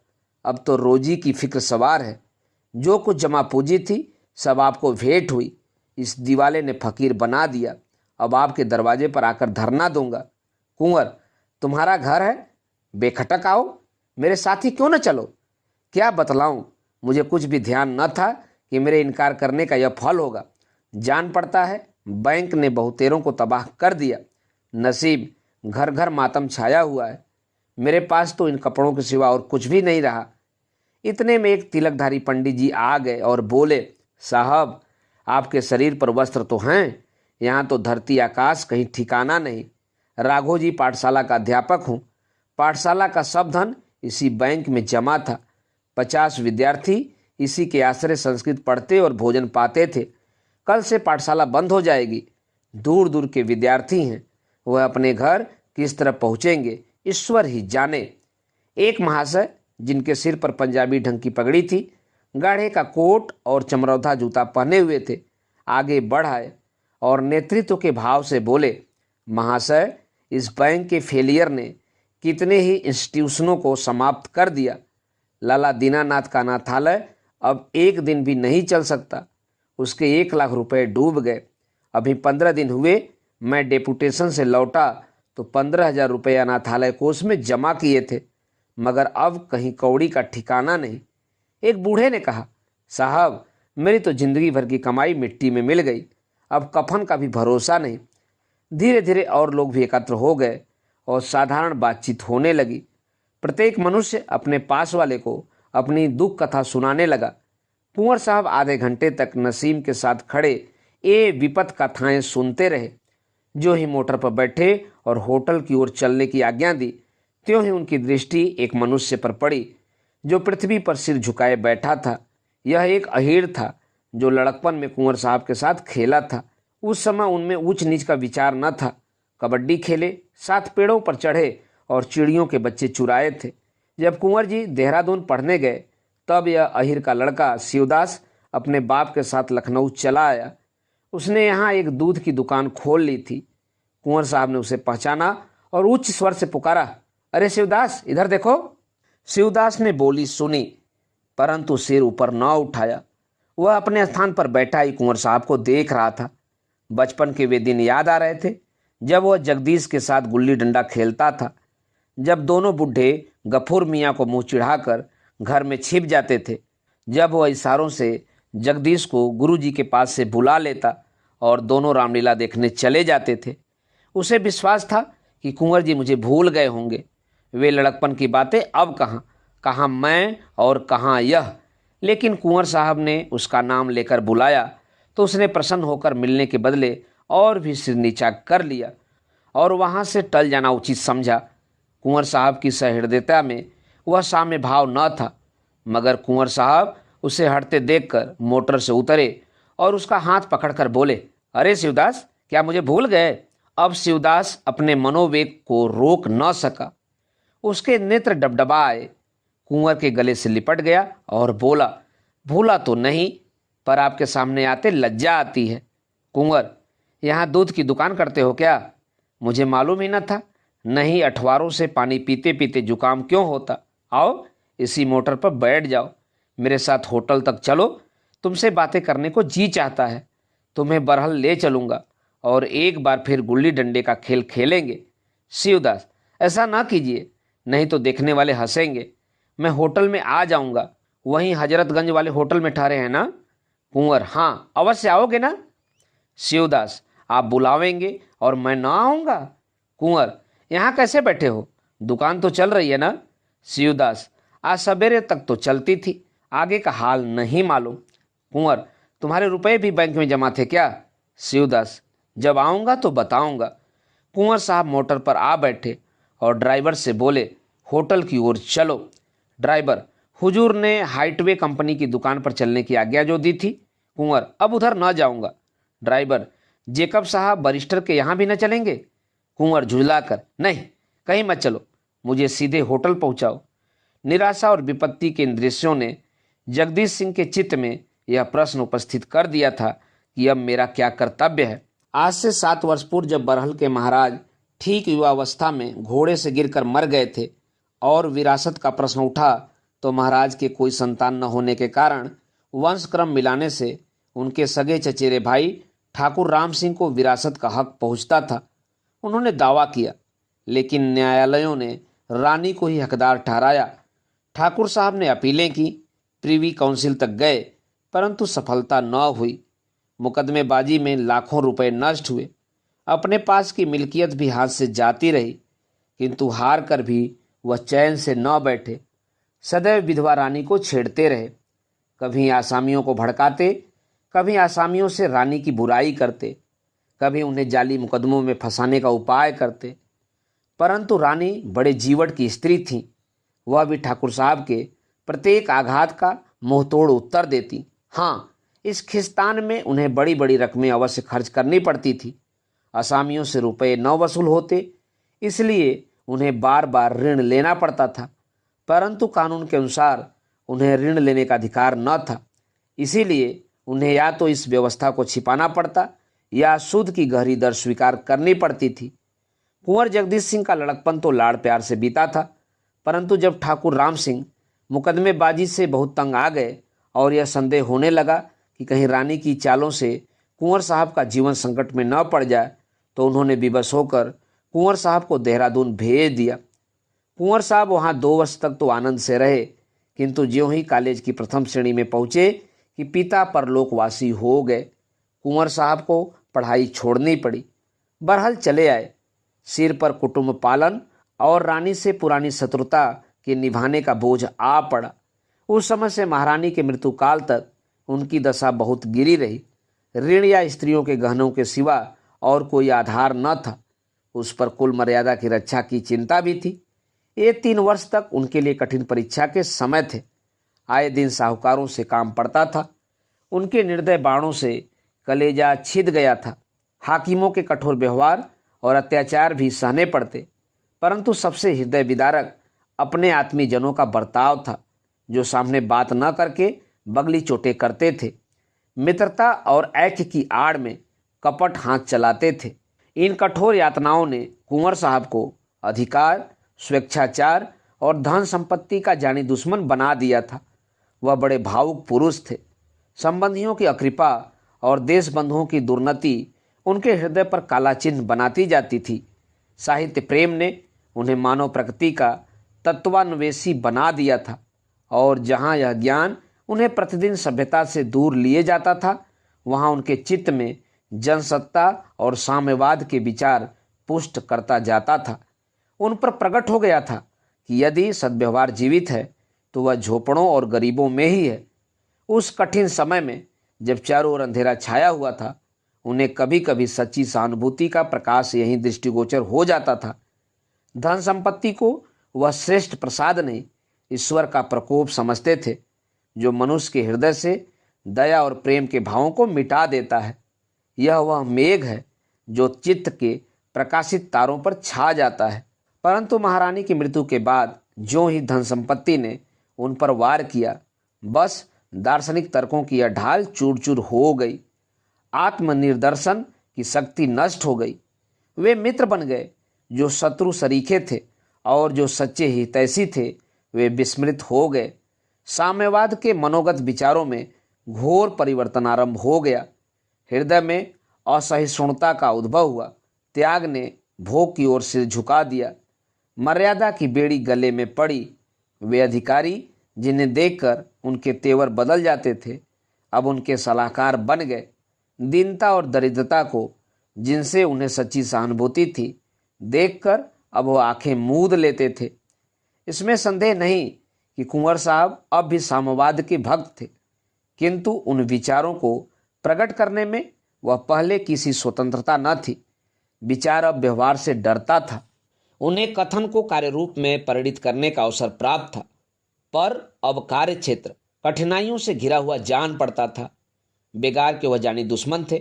A: अब तो रोजी की फिक्र सवार है। जो कुछ जमा पूंजी थी सब आपको भेंट हुई। इस दिवाले ने फकीर बना दिया, अब आपके दरवाजे पर आकर धरना दूंगा। कुंवर, तुम्हारा घर है, बेखटक आओ, मेरे साथ ही क्यों न चलो? क्या बतलाऊं, मुझे कुछ भी ध्यान न था कि मेरे इनकार करने का यह फल होगा। जान पड़ता है बैंक ने बहुतेरों को तबाह कर दिया। नसीब, घर घर मातम छाया हुआ है। मेरे पास तो इन कपड़ों के सिवा और कुछ भी नहीं रहा। इतने में एक तिलकधारी पंडित जी आ गए और बोले, साहब आपके शरीर पर वस्त्र तो हैं, यहाँ तो धरती आकाश कहीं ठिकाना नहीं। राघोजी पाठशाला का अध्यापक हूँ। पाठशाला का सब धन इसी बैंक में जमा था। 50 विद्यार्थी इसी के आश्रय संस्कृत पढ़ते और भोजन पाते थे। कल से पाठशाला बंद हो जाएगी। दूर दूर के विद्यार्थी हैं, वह अपने घर किस तरह पहुँचेंगे ईश्वर ही जाने। एक महाशय जिनके सिर पर पंजाबी ढंग की पगड़ी थी, गाढ़े का कोट और चमरौधा जूता पहने हुए थे, आगे बढ़ आए और नेतृत्व के भाव से बोले, महाशय इस बैंक के फेलियर ने कितने ही इंस्टीट्यूशनों को समाप्त कर दिया। लाला दीनानाथ का अनाथालय अब एक दिन भी नहीं चल सकता। उसके 1 लाख रुपए डूब गए। अभी 15 दिन हुए मैं डेपुटेशन से लौटा तो 15,000 रुपये अनाथालय कोष में जमा किए थे, मगर अब कहीं कौड़ी का ठिकाना नहीं। एक बूढ़े ने कहा, साहब मेरी तो जिंदगी भर की कमाई मिट्टी में मिल गई, अब कफन का भी भरोसा नहीं। धीरे धीरे और लोग भी एकत्र हो गए और साधारण बातचीत होने लगी। प्रत्येक मनुष्य अपने पास वाले को अपनी दुख कथा सुनाने लगा। कुंवर साहब आधे घंटे तक नसीम के साथ खड़े ये विपत कथाएं सुनते रहे। जो ही मोटर पर बैठे और होटल की ओर चलने की आज्ञा दी, त्यों ही उनकी दृष्टि एक मनुष्य पर पड़ी जो पृथ्वी पर सिर झुकाए बैठा था। यह एक अहीर था जो लड़कपन में कुंवर साहब के साथ खेला था। उस समय उनमें ऊंच नीच का विचार न था। कबड्डी खेले, 7 पेड़ों पर चढ़े और चिड़ियों के बच्चे चुराए थे। जब कुंवर जी देहरादून पढ़ने गए तब यह अहीर का लड़का शिवदास अपने बाप के साथ लखनऊ चला आया। उसने यहाँ एक दूध की दुकान खोल ली थी। कुंवर साहब ने उसे पहचाना और उच्च स्वर से पुकारा, अरे शिवदास इधर देखो। शिवदास ने बोली सुनी, परंतु सिर ऊपर न उठाया। वह अपने स्थान पर बैठा ही कुंवर साहब को देख रहा था। बचपन के वे दिन याद आ रहे थे जब वह जगदीश के साथ गुल्ली डंडा खेलता था, जब दोनों बुढ़े गफूर मियाँ को मुंह चिढ़ाकर घर में छिप जाते थे, जब वह इशारों से जगदीश को गुरुजी के पास से बुला लेता और दोनों रामलीला देखने चले जाते थे। उसे विश्वास था कि कुंवर जी मुझे भूल गए होंगे। वे लड़कपन की बातें अब कहाँ मैं और कहाँ यह। लेकिन कुंवर साहब ने उसका नाम लेकर बुलाया तो उसने प्रसन्न होकर मिलने के बदले और भी सिर नीचा कर लिया और वहाँ से टल जाना उचित समझा। कुंवर साहब की सहृदयता में वह साम्य भाव न था, मगर कुंवर साहब उसे हटते देखकर मोटर से उतरे और उसका हाथ पकड़कर बोले, अरे शिवदास, क्या मुझे भूल गए? अब शिवदास अपने मनोवेग को रोक न सका। उसके नेत्र डबडबाए, कुंवर के गले से लिपट गया और बोला, भूला तो नहीं, पर आपके सामने आते लज्जा आती है। कुंवर, यहाँ दूध की दुकान करते हो क्या? मुझे मालूम ही न था। नहीं, अठवारों से पानी पीते पीते जुकाम क्यों होता। आओ, इसी मोटर पर बैठ जाओ, मेरे साथ होटल तक चलो। तुमसे बातें करने को जी चाहता है। तुम्हें बरहल ले चलूंगा और एक बार फिर गुल्ली डंडे का खेल खेलेंगे। शिवदास, ऐसा ना कीजिए, नहीं तो देखने वाले हंसेंगे। मैं होटल में आ जाऊंगा। वहीं हजरतगंज वाले होटल में ठहरे हैं ना? कुंवर, हाँ, अवश्य आओगे ना? शिवदास, आप बुलावेंगे और मैं ना आऊंगा? कुंवर, यहाँ कैसे बैठे हो? दुकान तो चल रही है ना? शिवदास, आज सवेरे तक तो चलती थी, आगे का हाल नहीं मालूम। कुंवर, तुम्हारे रुपए भी बैंक में जमा थे क्या? शिवदास, जब आऊंगा तो बताऊंगा। कुंवर साहब मोटर पर आ बैठे और ड्राइवर से बोले, होटल की ओर चलो। ड्राइवर, हुजूर ने हाइटवे कंपनी की दुकान पर चलने की आज्ञा जो दी थी। कुंवर, अब उधर न जाऊंगा। ड्राइवर, जेकब साहब बैरिस्टर के यहाँ भी न चलेंगे? कुंवर झुलाकर, नहीं, कहीं मत चलो, मुझे सीधे होटल पहुंचाओ। निराशा और विपत्ति के इन दृश्यों ने जगदीश सिंह के चित्त में यह प्रश्न उपस्थित कर दिया था कि अब मेरा क्या कर्तव्य है। आज से 7 वर्ष पूर्व जब बरहल के महाराज ठीक युवावस्था में घोड़े से गिरकर मर गए थे और विरासत का प्रश्न उठा, तो महाराज के कोई संतान न होने के कारण वंश क्रम मिलाने से उनके सगे चचेरे भाई ठाकुर राम सिंह को विरासत का हक पहुंचता था। उन्होंने दावा किया, लेकिन न्यायालयों ने रानी को ही हकदार ठहराया। ठाकुर साहब ने अपीलें की, प्रीवी काउंसिल तक गए, परंतु सफलता न हुई। मुकदमेबाजी में लाखों रुपए नष्ट हुए। अपने पास की मिल्कियत भी हाथ से जाती रही, किंतु हार कर भी वह चैन से न बैठे। सदैव विधवा रानी को छेड़ते रहे। कभी आसामियों को भड़काते, कभी आसामियों से रानी की बुराई करते, कभी उन्हें जाली मुकदमों में फंसाने का उपाय करते। परंतु रानी बड़े जीवट की स्त्री थी। वह भी ठाकुर साहब के प्रत्येक आघात का मुंहतोड़ उत्तर देती। हाँ, इस खिस्तान में उन्हें बड़ी बड़ी रकमें अवश्य खर्च करनी पड़ती थी। असामियों से रुपए न वसूल होते, इसलिए उन्हें बार बार ऋण लेना पड़ता था, परंतु कानून के अनुसार उन्हें ऋण लेने का अधिकार न था। इसीलिए उन्हें या तो इस व्यवस्था को छिपाना पड़ता या सूद की गहरी दर स्वीकार करनी पड़ती थी। कुंवर जगदीश सिंह का लड़कपन तो लाड़ प्यार से बीता था, परंतु जब ठाकुर राम सिंह मुकदमेबाजी से बहुत तंग आ गए और यह संदेह होने लगा कि कहीं रानी की चालों से कुंवर साहब का जीवन संकट में न पड़ जाए, तो उन्होंने विवश होकर कुंवर साहब को देहरादून भेज दिया। कुंवर साहब वहाँ 2 वर्ष तक तो आनंद से रहे, किंतु ज्यों ही कॉलेज की प्रथम श्रेणी में पहुँचे कि पिता परलोकवासी हो गए। कुंवर साहब को पढ़ाई छोड़नी पड़ी। बरहल चले आए। सिर पर कुटुंब पालन और रानी से पुरानी शत्रुता के निभाने का बोझ आ पड़ा। उस समय से महारानी के मृत्युकाल तक उनकी दशा बहुत गिरी रही। ऋण या स्त्रियों के गहनों के सिवा और कोई आधार न था। उस पर कुल मर्यादा की रक्षा की चिंता भी थी। ये 3 वर्ष तक उनके लिए कठिन परीक्षा के समय थे। आए दिन साहूकारों से काम पड़ता था। उनके निर्दय बाणों से कलेजा छिद गया था। हाकिमों के कठोर व्यवहार और अत्याचार भी सहने पड़ते, परंतु सबसे हृदय विदारक अपने आत्मीजनों का बर्ताव था, जो सामने बात न करके बगली चोटें करते थे। मित्रता और ऐक्य की आड़ में कपट हाथ चलाते थे। इन कठोर यातनाओं ने कुंवर साहब को अधिकार, स्वेच्छाचार और धन संपत्ति का जानी दुश्मन बना दिया था। वह बड़े भावुक पुरुष थे। संबंधियों की अकृपा और देश बंधुओं की दुर्नति उनके हृदय पर काला चिन्ह बनाती जाती थी। साहित्य प्रेम ने उन्हें मानव प्रकृति का तत्वान्वेषी बना दिया था, और जहाँ यह ज्ञान उन्हें प्रतिदिन सभ्यता से दूर लिए जाता था, वहाँ उनके चित्त में जनसत्ता और साम्यवाद के विचार पुष्ट करता जाता था। उन पर प्रकट हो गया था कि यदि सद्व्यवहार जीवित है तो वह झोपड़ों और गरीबों में ही है। उस कठिन समय में जब चारों ओर अंधेरा छाया हुआ था, उन्हें कभी कभी सच्ची सहानुभूति का प्रकाश यहीं दृष्टिगोचर हो जाता था। धन संपत्ति को वह श्रेष्ठ प्रसाद नहीं, ईश्वर का प्रकोप समझते थे, जो मनुष्य के हृदय से दया और प्रेम के भावों को मिटा देता है। यह वह मेघ है जो चित्त के प्रकाशित तारों पर छा जाता है। परंतु महारानी की मृत्यु के बाद जो ही धन संपत्ति ने उन पर वार किया, बस दार्शनिक तर्कों की यह ढाल चूर चूर हो गई। आत्मनिर्दर्शन की शक्ति नष्ट हो गई। वे मित्र बन गए जो शत्रु सरीखे थे, और जो सच्चे हितैषी थे वे विस्मृत हो गए। साम्यवाद के मनोगत विचारों में घोर परिवर्तन आरंभ हो गया। हृदय में असहिष्णुता का उद्भव हुआ। त्याग ने भोग की ओर सिर झुका दिया। मर्यादा की बेड़ी गले में पड़ी। वे अधिकारी जिन्हें देखकर उनके तेवर बदल जाते थे, अब उनके सलाहकार बन गए। दीनता और दरिद्रता को जिनसे उन्हें सच्ची सहानुभूति थी, देखकर अब वो आंखें मूंद लेते थे। इसमें संदेह नहीं कि कुंवर साहब अब भी साम्यवाद के भक्त थे, किंतु उन विचारों को प्रकट करने में वह पहले किसी स्वतंत्रता न थी। विचार अब व्यवहार से डरता था। उन्हें कथन को कार्य रूप में परिणित करने का अवसर प्राप्त था, पर अब कार्य क्षेत्र कठिनाइयों से घिरा हुआ जान पड़ता था। बेगार के वह जानी दुश्मन थे,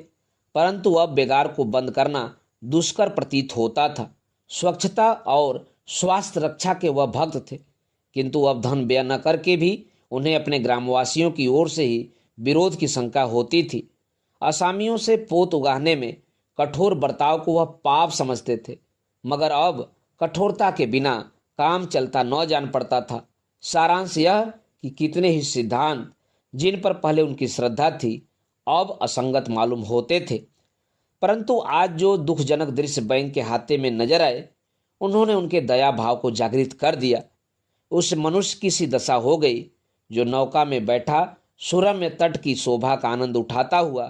A: परंतु अब बेगार को बंद करना दुष्कर प्रतीत होता था। स्वच्छता और स्वास्थ्य रक्षा के वह भक्त थे, किंतु अब धन व्यय न करके भी उन्हें अपने ग्रामवासियों की ओर से ही विरोध की शंका होती थी। असामियों से पोत उगाहने में कठोर बर्ताव को वह पाप समझते थे, मगर अब कठोरता के बिना काम चलता न जान पड़ता था। सारांश यह कि कितने ही सिद्धांत जिन पर पहले उनकी श्रद्धा थी, अब असंगत मालूम होते थे। परंतु आज जो दुखजनक दृश्य बैंक के हाथे में नजर आए, उन्होंने उनके दया भाव को जागृत कर दिया। उस मनुष्य की सी दशा हो गई जो नौका में बैठा सुरम्य तट की शोभा का आनंद उठाता हुआ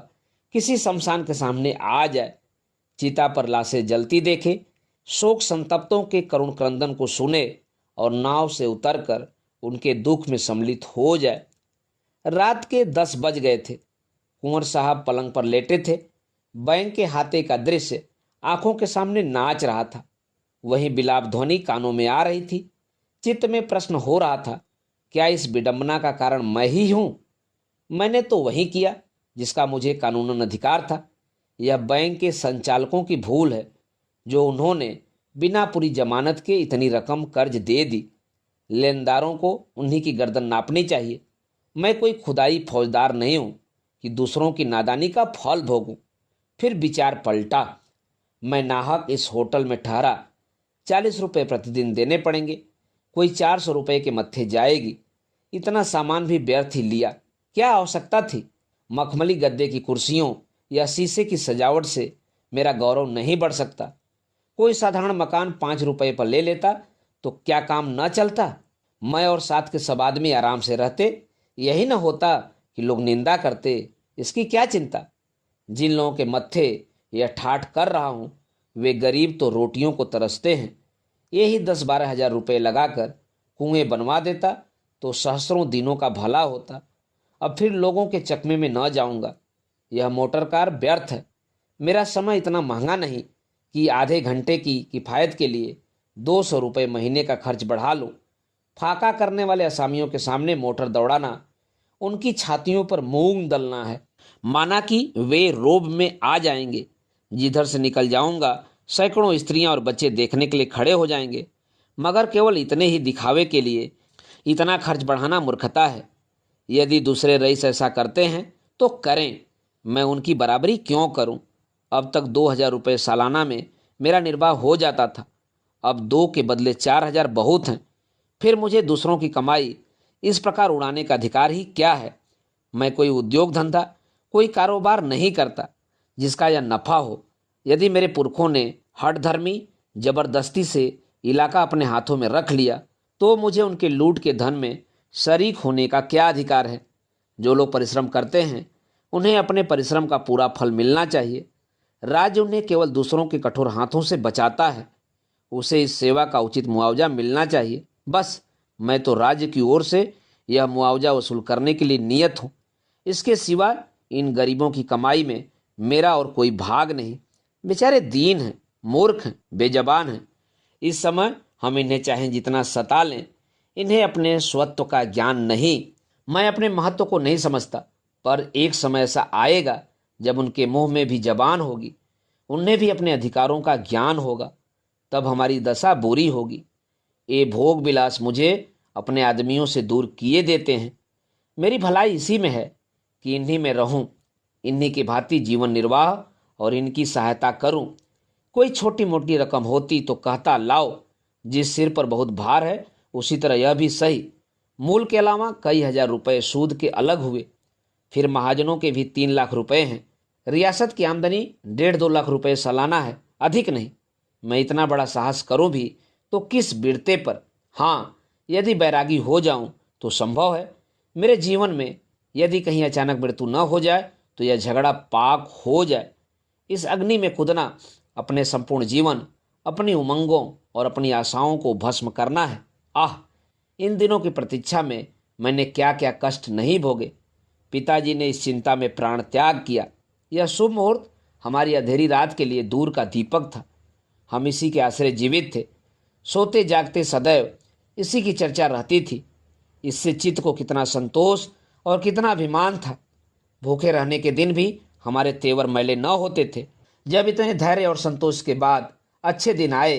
A: किसी शमशान के सामने आ जाए, चिता पर लाशें जलती देखे, शोक संतप्तों के करुण क्रंदन को सुने और नाव से उतरकर उनके दुख में सम्मिलित हो जाए। रात के 10 बज गए थे। कुंवर साहब पलंग पर लेटे थे। बैंक के हाथे का दृश्य आंखों के सामने नाच रहा था। वहीं बिलाप ध्वनि कानों में आ रही थी। चित्त में प्रश्न हो रहा था, क्या इस विडंबना का कारण मैं ही हूं? मैंने तो वही किया जिसका मुझे कानूनन अधिकार था। यह बैंक के संचालकों की भूल है जो उन्होंने बिना पूरी जमानत के इतनी रकम कर्ज दे दी। लेनदारों को उन्हीं की गर्दन नापनी चाहिए। मैं कोई खुदाई फौजदार नहीं हूं कि दूसरों की नादानी का फल भोगूं। फिर विचार पलटा। मैं नाहक इस होटल में ठहरा। 40 रुपये प्रतिदिन देने पड़ेंगे। कोई 400 रुपये के मत्थे जाएगी। इतना सामान भी व्यर्थ ही लिया। क्या आवश्यकता थी? मखमली गद्दे की कुर्सियों या शीशे की सजावट से मेरा गौरव नहीं बढ़ सकता। कोई साधारण मकान 5 रुपये पर ले लेता तो क्या काम न चलता? मैं और साथ के सब आदमी आराम से रहते। यही न होता कि लोग निंदा करते। इसकी क्या चिंता? जिन लोगों के मत्थे यह ठाठ कर रहा हूं, वे गरीब तो रोटियों को तरसते हैं। यही 10-12 हजार रुपये लगाकर कुएं बनवा देता तो सहस्रों दिनों का भला होता। अब फिर लोगों के चकमे में न जाऊंगा। यह मोटर कार व्यर्थ है। मेरा समय इतना महंगा नहीं कि आधे घंटे की किफ़ायत के लिए 200 रुपये महीने का खर्च बढ़ा लूं। फाका करने वाले असामियों के सामने मोटर दौड़ाना उनकी छातियों पर मूंग दलना है, माना कि वे रोब में आ जाएंगे। जिधर से निकल जाऊंगा सैकड़ों स्त्रियां और बच्चे देखने के लिए खड़े हो जाएंगे। मगर केवल इतने ही दिखावे के लिए इतना खर्च बढ़ाना मूर्खता है। यदि दूसरे रईस ऐसा करते हैं तो करें, मैं उनकी बराबरी क्यों करूं? अब तक 2000 रुपये सालाना में मेरा निर्वाह हो जाता था। अब 2 के बदले 4000 बहुत हैं। फिर मुझे दूसरों की कमाई इस प्रकार उड़ाने का अधिकार ही क्या है? मैं कोई उद्योग धंधा, कोई कारोबार नहीं करता जिसका यह नफा हो। यदि मेरे पुरखों ने हठधर्मी जबरदस्ती से इलाका अपने हाथों में रख लिया तो मुझे उनके लूट के धन में शरीक होने का क्या अधिकार है? जो लोग परिश्रम करते हैं उन्हें अपने परिश्रम का पूरा फल मिलना चाहिए। राज्य उन्हें केवल दूसरों के कठोर हाथों से बचाता है। उसे इस सेवा का उचित मुआवजा मिलना चाहिए। बस मैं तो राज्य की ओर से यह मुआवजा वसूल करने के लिए नियत हूँ। इसके सिवा इन गरीबों की कमाई में मेरा और कोई भाग नहीं। बेचारे दीन हैं, मूर्ख हैं, बेजबान हैं। इस समय हम इन्हें चाहे जितना सता लें, इन्हें अपने स्वत्व का ज्ञान नहीं। मैं अपने महत्व को नहीं समझता, पर एक समय ऐसा आएगा जब उनके मुंह में भी जबान होगी, उन्हें भी अपने अधिकारों का ज्ञान होगा, तब हमारी दशा बुरी होगी। ये भोग विलास मुझे अपने आदमियों से दूर किए देते हैं। मेरी भलाई इसी में है कि इन्हीं में रहूं, इन्हीं की भांति जीवन निर्वाह और इनकी सहायता करूं। कोई छोटी मोटी रकम होती तो कहता लाओ, जिस सिर पर बहुत भार है उसी तरह यह भी सही। मूल के अलावा कई हजार रुपए सूद के अलग हुए। फिर महाजनों के भी 3 लाख रुपए हैं। रियासत की आमदनी 1.5-2 लाख रुपए सालाना है, अधिक नहीं। मैं इतना बड़ा साहस करूं भी तो किस बिरते पर? हाँ, यदि बैरागी हो जाऊं तो संभव है। मेरे जीवन में यदि कहीं अचानक मृत्यु न हो जाए तो यह झगड़ा पाक हो जाए। इस अग्नि में कूदना, अपने संपूर्ण जीवन, अपनी उमंगों और अपनी आशाओं को भस्म करना है। आह, इन दिनों की प्रतीक्षा में मैंने क्या क्या कष्ट नहीं भोगे। पिताजी ने इस चिंता में प्राण त्याग किया। यह शुभ मुहूर्त हमारी अंधेरी रात के लिए दूर का दीपक था। हम इसी के आश्रय जीवित थे। सोते जागते सदैव इसी की चर्चा रहती थी। इससे चित्त को कितना संतोष और कितना अभिमान था। भूखे रहने के दिन भी हमारे तेवर मैले न होते थे। जब इतने धैर्य और संतोष के बाद अच्छे दिन आए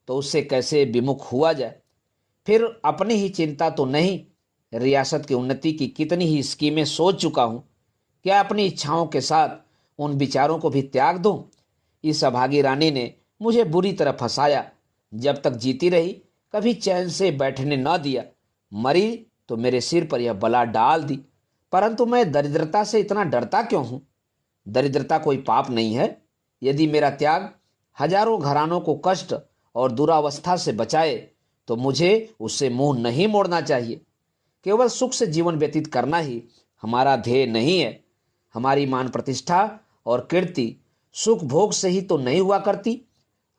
A: तो उससे कैसे विमुख हुआ जाए। फिर अपनी ही चिंता तो नहीं, रियासत की उन्नति की कितनी ही स्कीमें सोच चुका हूँ। क्या अपनी इच्छाओं के साथ उन विचारों को भी त्याग दूं? इस अभागी रानी ने मुझे बुरी तरह फंसाया। जब तक जीती रही कभी चैन से बैठने न दिया। मरी तो मेरे सिर पर यह बला डाल दी। परंतु मैं दरिद्रता से इतना डरता क्यों हूँ? दरिद्रता कोई पाप नहीं है। यदि मेरा त्याग हजारों घरानों को कष्ट और दुरावस्था से बचाए तो मुझे उससे मुंह नहीं मोड़ना चाहिए। केवल सुख से जीवन व्यतीत करना ही हमारा ध्येय नहीं है। हमारी मान प्रतिष्ठा और कीर्ति सुख भोग से ही तो नहीं हुआ करती।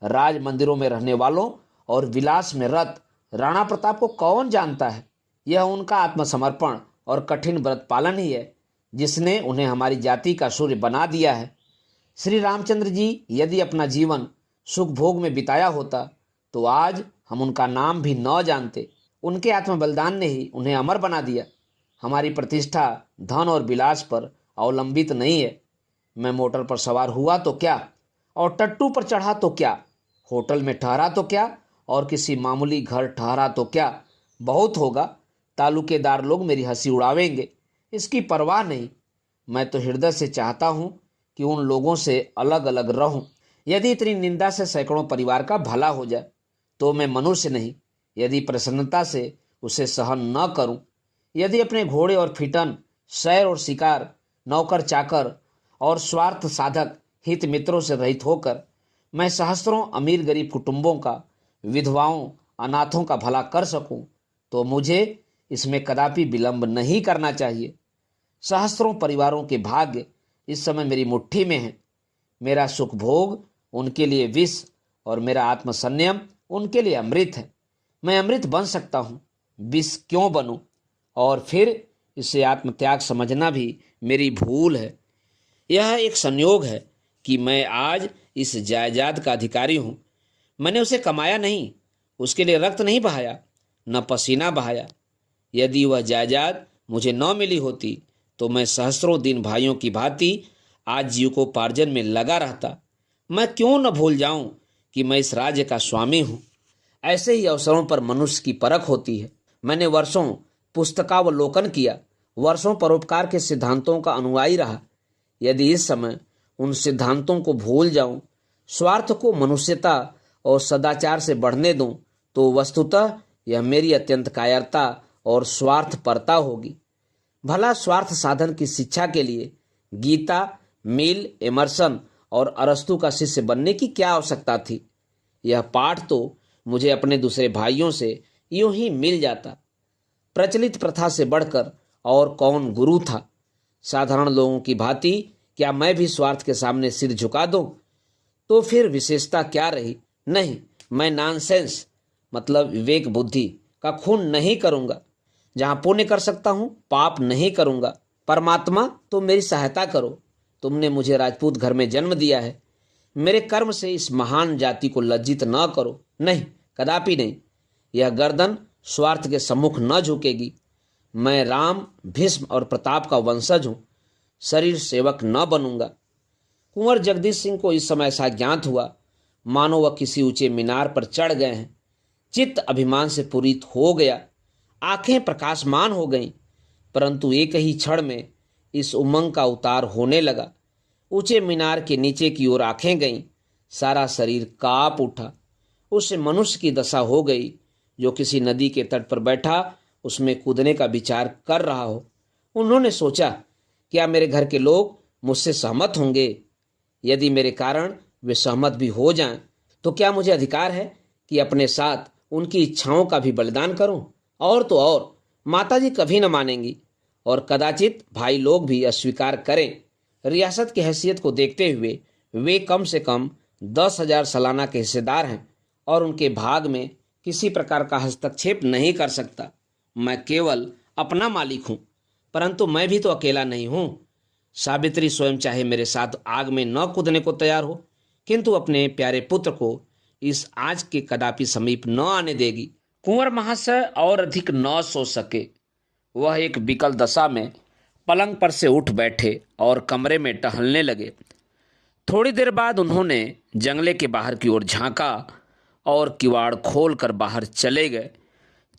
A: राज मंदिरों में रहने वालों और विलास में रत राणा प्रताप को कौन जानता है? यह उनका आत्मसमर्पण और कठिन व्रत पालन ही है जिसने उन्हें हमारी जाति का सूर्य बना दिया है। श्री रामचंद्र जी यदि अपना जीवन सुख भोग में बिताया होता तो आज हम उनका नाम भी न जानते। उनके आत्म बलिदान ने ही उन्हें अमर बना दिया। हमारी प्रतिष्ठा धन और विलास पर अवलंबित नहीं है। मैं मोटर पर सवार हुआ तो क्या, और टट्टू पर चढ़ा तो क्या, होटल में ठहरा तो क्या, और किसी मामूली घर ठहरा तो क्या, बहुत होगा। तालुकेदार लोग मेरी हंसी उड़ावेंगे, इसकी परवाह नहीं। मैं तो हृदय से चाहता हूँ कि उन लोगों से अलग अलग रहूं। यदि इतनी निंदा से सैकड़ों परिवार का भला हो जाए तो मैं मनुष्य नहीं। यदि प्रसन्नता से उसे सहन न करूं, यदि अपने घोड़े और फिटन, सैर और शिकार, नौकर चाकर और स्वार्थ साधक हित मित्रों से रहित होकर मैं सहस्त्रों अमीर गरीब कुटुंबों का, विधवाओं, अनाथों का भला कर सकूं, तो मुझे इसमें कदापि विलंब नहीं करना चाहिए। सहस्त्रों परिवारों के भाग्य इस समय मेरी मुट्ठी में है। मेरा सुख भोग उनके लिए विष और मेरा आत्मसंयम उनके लिए अमृत है। मैं अमृत बन सकता हूँ, विष क्यों बनूं? और फिर इसे आत्मत्याग समझना भी मेरी भूल है। यह एक संयोग है कि मैं आज इस जायदाद का अधिकारी हूँ। मैंने उसे कमाया नहीं, उसके लिए रक्त नहीं बहाया, न पसीना बहाया। यदि वह जायदाद मुझे न मिली होती तो मैं सहस्त्रों दिन भाइयों की भांति आज जीविकोपार्जन में लगा रहता। मैं क्यों न भूल जाऊं कि मैं इस राज्य का स्वामी हूं। ऐसे ही अवसरों पर मनुष्य की परख होती है। मैंने वर्षों पुस्तकावलोकन किया, वर्षों परोपकार के सिद्धांतों का अनुयायी रहा। यदि इस समय उन सिद्धांतों को भूल जाऊं, स्वार्थ को मनुष्यता और सदाचार से बढ़ने दूं, तो वस्तुतः यह मेरी अत्यंत कायरता और स्वार्थपरता होगी। भला स्वार्थ साधन की शिक्षा के लिए गीता, मिल, एमर्सन और अरस्तु का शिष्य बनने की क्या आवश्यकता थी? यह पाठ तो मुझे अपने दूसरे भाइयों से यूं ही मिल जाता। प्रचलित प्रथा से बढ़कर और कौन गुरु था? साधारण लोगों की भांति क्या मैं भी स्वार्थ के सामने सिर झुका दूं? तो फिर विशेषता क्या रही? नहीं, मैं नॉनसेंस मतलब विवेक बुद्धि का खून नहीं करूंगा। जहां पुण्य कर सकता हूं, पाप नहीं करूंगा। परमात्मा, तो मेरी सहायता करो। तुमने मुझे राजपूत घर में जन्म दिया है। मेरे कर्म से इस महान जाति को लज्जित न करो। नहीं, कदापि नहीं। यह गर्दन स्वार्थ के सम्मुख न झुकेगी। मैं राम, भीष्म और प्रताप का वंशज हूं। शरीर सेवक न बनूंगा। कुंवर जगदीश सिंह को इस समय ऐसा ज्ञात हुआ मानो वह किसी ऊंचे मीनार पर चढ़ गए हैं। चित्त अभिमान से पूरित हो गया, आंखें प्रकाशमान हो गईं, परंतु एक ही क्षण में इस उमंग का उतार होने लगा। ऊंचे मीनार के नीचे की ओर आंखें गईं, सारा शरीर कांप उठा। उस मनुष्य की दशा हो गई जो किसी नदी के तट पर बैठा उसमें कूदने का विचार कर रहा हो। उन्होंने सोचा, क्या मेरे घर के लोग मुझसे सहमत होंगे? यदि मेरे कारण वे सहमत भी हो जाएं, तो क्या मुझे अधिकार है कि अपने साथ उनकी इच्छाओं का भी बलिदान करूं? और तो और माताजी कभी न मानेंगी और कदाचित भाई लोग भी अस्वीकार करें। रियासत की हैसियत को देखते हुए वे कम से कम 10,000 सालाना के हिस्सेदार हैं और उनके भाग में किसी प्रकार का हस्तक्षेप नहीं कर सकता। मैं केवल अपना मालिक हूं, परंतु मैं भी तो अकेला नहीं हूं। सावित्री स्वयं चाहे मेरे साथ आग में न कूदने को तैयार हो, किंतु अपने प्यारे पुत्र को इस आग के कदापि समीप न आने देगी। कुंवर महाशय और अधिक न सोच सके। वह एक विकल दशा में पलंग पर से उठ बैठे और कमरे में टहलने लगे। थोड़ी देर बाद उन्होंने जंगले के बाहर की ओर झांका और किवाड़ खोलकर बाहर चले गए।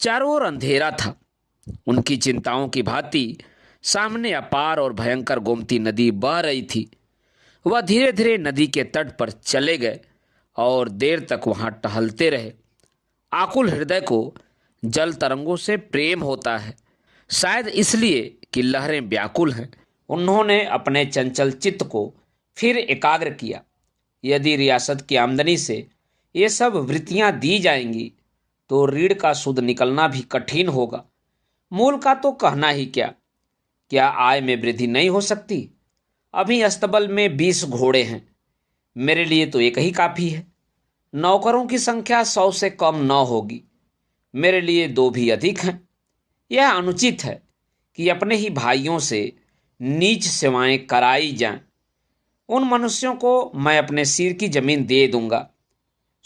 A: चारों ओर अंधेरा था। उनकी चिंताओं की भांति सामने अपार और भयंकर गोमती नदी बह रही थी। वह धीरे धीरे नदी के तट पर चले गए और देर तक वहां टहलते रहे। आकुल हृदय को जल तरंगों से प्रेम होता है, शायद इसलिए कि लहरें व्याकुल हैं। उन्होंने अपने चंचल चित्त को फिर एकाग्र किया। यदि रियासत की आमदनी से ये सब वृत्तियां दी जाएंगी तो रीढ़ का सूद निकलना भी कठिन होगा। मूल का तो कहना ही क्या आय में वृद्धि नहीं हो सकती? अभी अस्तबल में 20 घोड़े हैं, मेरे लिए तो एक ही काफ़ी है। नौकरों की संख्या 100 से कम न होगी, मेरे लिए 2 भी अधिक हैं। यह अनुचित है कि अपने ही भाइयों से नीच सेवाएं कराई जाएं। उन मनुष्यों को मैं अपने सिर की जमीन दे दूंगा,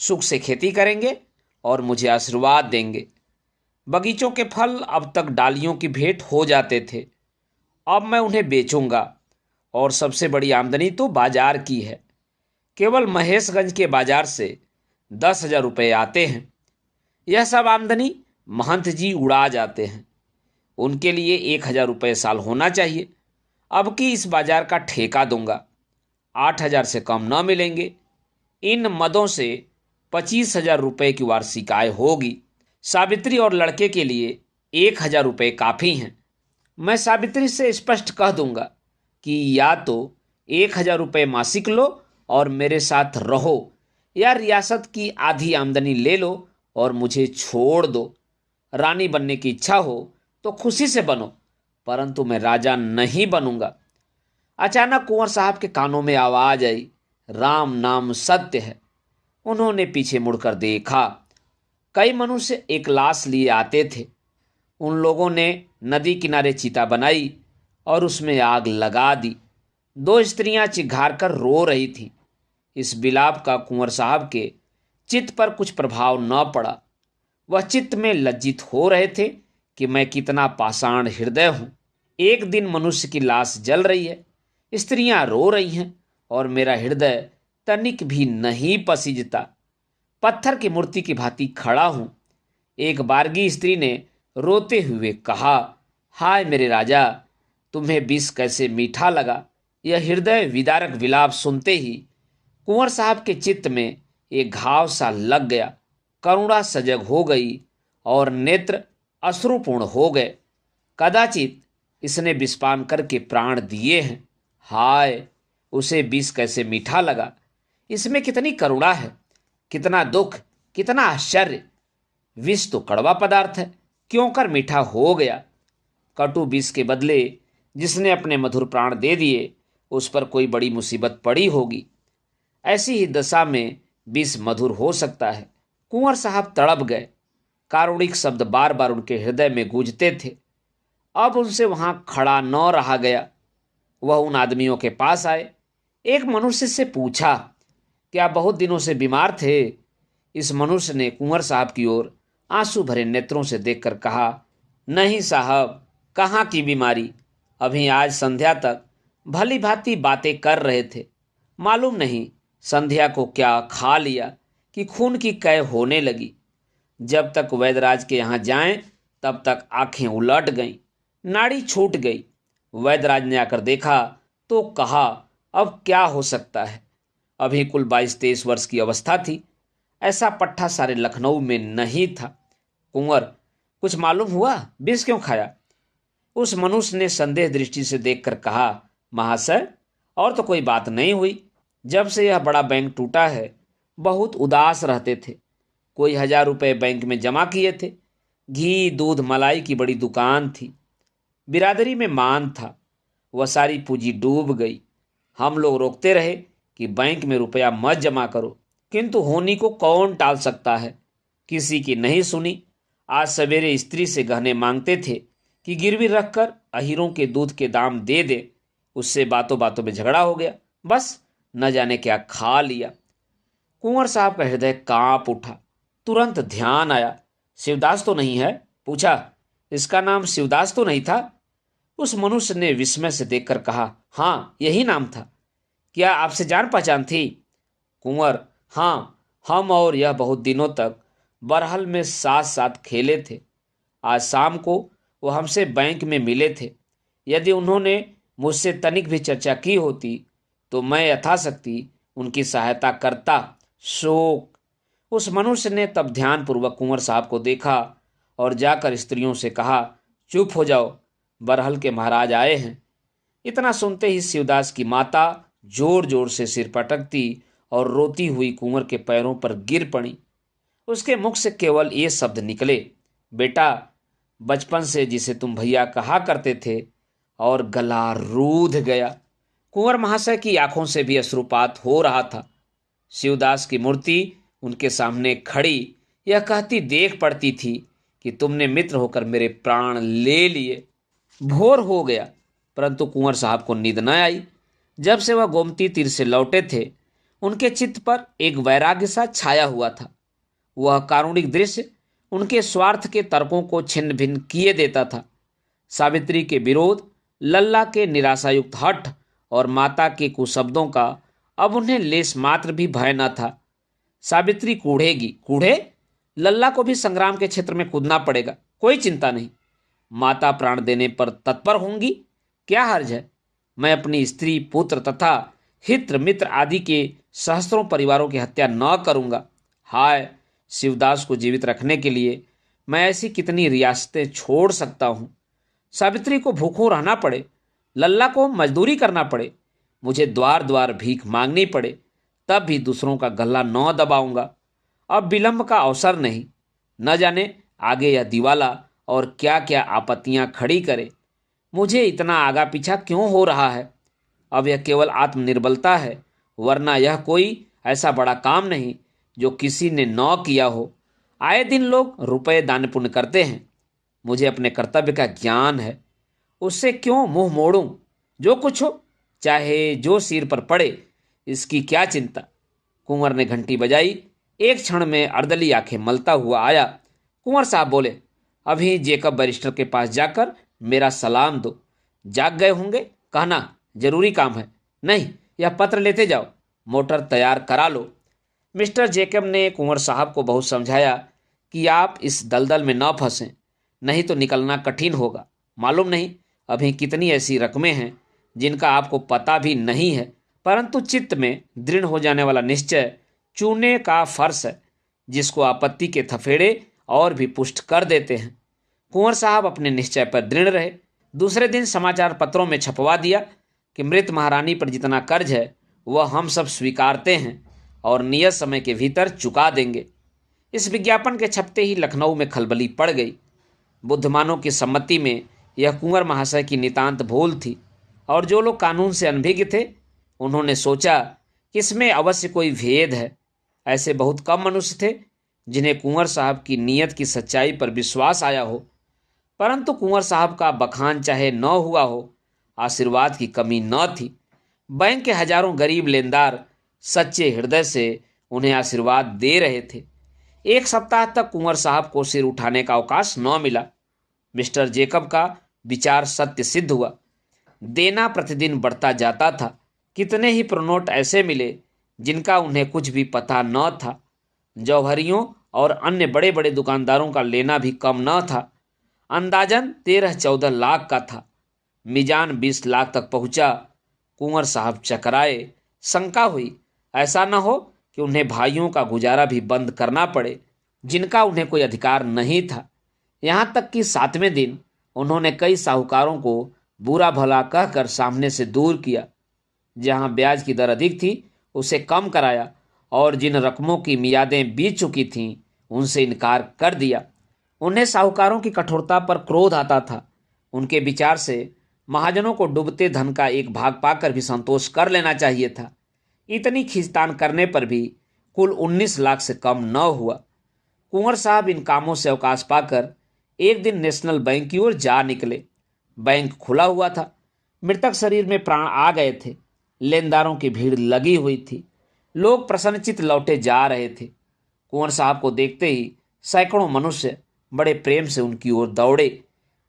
A: सुख से खेती करेंगे और मुझे आशीर्वाद देंगे। बगीचों के फल अब तक डालियों की भेंट हो जाते थे, अब मैं उन्हें बेचूंगा और सबसे बड़ी आमदनी तो बाजार की है। केवल महेशगंज के बाजार से 10,000 रुपये आते हैं। यह सब आमदनी महंत जी उड़ा जाते हैं। उनके लिए 1,000 रुपये साल होना चाहिए। अब की इस बाजार का ठेका दूंगा, 8,000 से कम न मिलेंगे। इन मदों से 25,000 रुपये की वार्षिक आय होगी। सावित्री और लड़के के लिए 1,000 रुपये काफ़ी हैं। मैं सावित्री से स्पष्ट कह दूंगा कि या तो 1,000 रुपये मासिक लो और मेरे साथ रहो, या रियासत की आधी आमदनी ले लो और मुझे छोड़ दो। रानी बनने की इच्छा हो तो खुशी से बनो, परंतु मैं राजा नहीं बनूंगा। अचानक कुंवर साहब के कानों में आवाज आई, राम नाम सत्य है। उन्होंने पीछे मुड़कर देखा। कई मनुष्य एक लाश लिए आते थे। उन लोगों ने नदी किनारे चिता बनाई और उसमें आग लगा दी। 2 स्त्रियां चिघार कर रो रही थीं। इस विलाप का कुंवर साहब के चित्त पर कुछ प्रभाव न पड़ा। वह चित्त में लज्जित हो रहे थे कि मैं कितना पाषाण हृदय हूँ। एक दिन मनुष्य की लाश जल रही है, स्त्रियां रो रही हैं और मेरा हृदय तनिक भी नहीं पसीजता। पत्थर की मूर्ति की भांति खड़ा हूँ। एक बारगी स्त्री ने रोते हुए कहा, हाय मेरे राजा, तुम्हें विष कैसे मीठा लगा। यह हृदय विदारक विलाप सुनते ही कुंवर साहब के चित्त में एक घाव सा लग गया। करुणा सजग हो गई और नेत्र अश्रुपूर्ण हो गए। कदाचित इसने विषपान करके प्राण दिए हैं। हाय, उसे विष कैसे मीठा लगा। इसमें कितनी करुणा है, कितना दुख, कितना आश्चर्य। विष तो कड़वा पदार्थ है, क्यों कर मीठा हो गया। कटु विष के बदले जिसने अपने मधुर प्राण दे दिए, उस पर कोई बड़ी मुसीबत पड़ी होगी। ऐसी ही दशा में विष मधुर हो सकता है। कुंवर साहब तड़प गए। कारुणिक शब्द बार बार उनके हृदय में गूंजते थे। अब उनसे वहां खड़ा न रहा गया। वह उन आदमियों के पास आए। एक मनुष्य से पूछा, क्या बहुत दिनों से बीमार थे? इस मनुष्य ने कुंवर साहब की ओर आंसू भरे नेत्रों से देखकर कहा, नहीं साहब, कहाँ की बीमारी। अभी आज संध्या तक भली भांति बातें कर रहे थे। मालूम नहीं संध्या को क्या खा लिया कि खून की कै होने लगी। जब तक वैद्यराज के यहाँ जाएं तब तक आंखें उलट गईं, नाड़ी छूट गई। वैद्यराज ने आकर देखा तो कहा, अब क्या हो सकता है। अभी कुल 22-23 वर्ष की अवस्था थी। ऐसा पट्ठा सारे लखनऊ में नहीं था। कुंवर, कुछ मालूम हुआ? विष क्यों खाया? उस मनुष्य ने संदेह दृष्टि से देखकर कहा, महाशय, और तो कोई बात नहीं हुई। जब से यह बड़ा बैंक टूटा है बहुत उदास रहते थे। कोई 1000 रुपये बैंक में जमा किए थे। घी दूध मलाई की बड़ी दुकान थी। बिरादरी में मान था। वह सारी पूंजी डूब गई। हम लोग रोकते रहे कि बैंक में रुपया मत जमा करो, किंतु होनी को कौन टाल सकता है। किसी की नहीं सुनी। आज सवेरे स्त्री से गहने मांगते थे कि गिरवी रखकर अहीरों के दूध के दाम दे दे। उससे बातों बातों में झगड़ा हो गया। बस न जाने क्या खा लिया। कुंवर साहब का हृदय कांप उठा। तुरंत ध्यान आया, शिवदास तो नहीं है? पूछा, इसका नाम शिवदास तो नहीं था? उस मनुष्य ने विस्मय से देखकर कहा, हाँ, यही नाम था। क्या आपसे जान पहचान थी? कुंवर, हाँ, हम और यह बहुत दिनों तक बरहल में साथ साथ खेले थे। आज शाम को वो हमसे बैंक में मिले थे। यदि उन्होंने मुझसे तनिक भी चर्चा की होती तो मैं यथाशक्ति उनकी सहायता करता। शोक। उस मनुष्य ने तब ध्यानपूर्वक कुंवर साहब को देखा और जाकर स्त्रियों से कहा, चुप हो जाओ, बरहल के महाराज आए हैं। इतना सुनते ही शिवदास की माता जोर जोर से सिर पटकती और रोती हुई कुंवर के पैरों पर गिर पड़ी। उसके मुख से केवल ये शब्द निकले, बेटा, बचपन से जिसे तुम भैया कहा करते थे, और गला रूध गया। कुंवर महाशय की आंखों से भी अश्रुपात हो रहा था। शिवदास की मूर्ति उनके सामने खड़ी यह कहती देख पड़ती थी कि तुमने मित्र होकर मेरे प्राण ले लिए। भोर हो गया, परंतु कुंवर साहब को नींद न आई। जब से वह गोमती तीर से लौटे थे उनके चित्त पर एक वैराग्य सा छाया हुआ था। वह कारुणिक दृश्य उनके स्वार्थ के तर्कों को छिन्न भिन्न किए देता था। सावित्री के विरोध, लल्ला के निराशायुक्त हठ और माता के कुशब्दों का अब उन्हें लेस मात्र भी भय न था। सावित्री कूढ़ेगी, कूढ़े, लल्ला को भी संग्राम के क्षेत्र में कूदना पड़ेगा, कोई चिंता नहीं। माता प्राण देने पर तत्पर होंगी, क्या हर्ज है। मैं अपनी स्त्री, पुत्र तथा हित्र मित्र आदि के सहस्त्रों परिवारों की हत्या न करूंगा। हाय, शिवदास को जीवित रखने के लिए मैं ऐसी कितनी रियासतें छोड़ सकता हूँ। सावित्री को भूखों रहना पड़े, लल्ला को मजदूरी करना पड़े, मुझे द्वार द्वार भीख मांगनी पड़े, तब भी दूसरों का गला न दबाऊंगा। अब विलंब का अवसर नहीं। न जाने आगे यह दिवाला और क्या क्या आपत्तियां खड़ी करे। मुझे इतना आगा पीछा क्यों हो रहा है? अब यह केवल आत्मनिर्बलता है, वरना यह कोई ऐसा बड़ा काम नहीं जो किसी ने न किया हो। आए दिन लोग रुपए दान पुण्य करते हैं। मुझे अपने कर्तव्य का ज्ञान है, उससे क्यों मुंह मोड़ूं? जो कुछ हो, चाहे जो सिर पर पड़े, इसकी क्या चिंता। कुंवर ने घंटी बजाई। एक क्षण में अर्दली आंखें मलता हुआ आया। कुंवर साहब बोले, अभी जेकब बैरिस्टर के पास जाकर मेरा सलाम दो। जाग गए होंगे, कहना जरूरी काम है। नहीं, यह पत्र लेते जाओ, मोटर तैयार करा लो। मिस्टर जेकब ने कुंवर साहब को बहुत समझाया कि आप इस दलदल में न फंसें, नहीं तो निकलना कठिन होगा। मालूम नहीं अभी कितनी ऐसी रकमें हैं जिनका आपको पता भी नहीं है, परंतु चित्त में दृढ़ हो जाने वाला निश्चय चूने का फर्श है, जिसको आपत्ति के थफेड़े और भी पुष्ट कर देते हैं। कुंवर साहब अपने निश्चय पर दृढ़ रहे। दूसरे दिन समाचार पत्रों में छपवा दिया कि मृत महारानी पर जितना कर्ज है वह हम सब स्वीकारते हैं और नियत समय के भीतर चुका देंगे। इस विज्ञापन के छपते ही लखनऊ में खलबली पड़ गई। बुद्धिमानों की सम्मति में यह कुंवर महाशय की नितांत भूल थी, और जो लोग कानून से अनभिज्ञ थे उन्होंने सोचा कि इसमें अवश्य कोई भेद है। ऐसे बहुत कम मनुष्य थे जिन्हें कुंवर साहब की नीयत की सच्चाई पर विश्वास आया हो। परंतु कुंवर साहब का बखान चाहे न हुआ हो, आशीर्वाद की कमी न थी। बैंक के हजारों गरीब लेनदार सच्चे हृदय से उन्हें आशीर्वाद दे रहे थे। एक सप्ताह तक कुंवर साहब को सिर उठाने का अवकाश न मिला। मिस्टर जेकब का विचार सत्य सिद्ध हुआ। देना प्रतिदिन बढ़ता जाता था, कितने ही प्रोनोट ऐसे मिले जिनका उन्हें कुछ भी पता न था। जौहरियों और अन्य बड़े बड़े दुकानदारों का लेना भी कम न था। अंदाजन 13-14 लाख का था। मीजान 20 लाख तक पहुंचा। कुंवर साहब चकराए। शंका हुई ऐसा न हो कि उन्हें भाइयों का गुजारा भी बंद करना पड़े जिनका उन्हें कोई अधिकार नहीं था। यहाँ तक कि 7वें दिन उन्होंने कई साहूकारों को बुरा भला कहकर सामने से दूर किया। जहाँ ब्याज की दर अधिक थी उसे कम कराया और जिन रकमों की मियादें बीत चुकी थीं उनसे इनकार कर दिया। उन्हें साहूकारों की कठोरता पर क्रोध आता था। उनके विचार से महाजनों को डूबते धन का एक भाग पाकर भी संतोष कर लेना चाहिए था। इतनी खींचतान करने पर भी कुल 19 लाख से कम न हुआ। कुंवर साहब इन कामों से अवकाश पाकर एक दिन नेशनल बैंक की ओर जा निकले। बैंक खुला हुआ था। मृतक शरीर में प्राण आ गए थे। लेनदारों की भीड़ लगी हुई थी। लोग प्रसन्नचित्त लौटे जा रहे थे। कुंवर साहब को देखते ही सैकड़ों मनुष्य बड़े प्रेम से उनकी ओर दौड़े।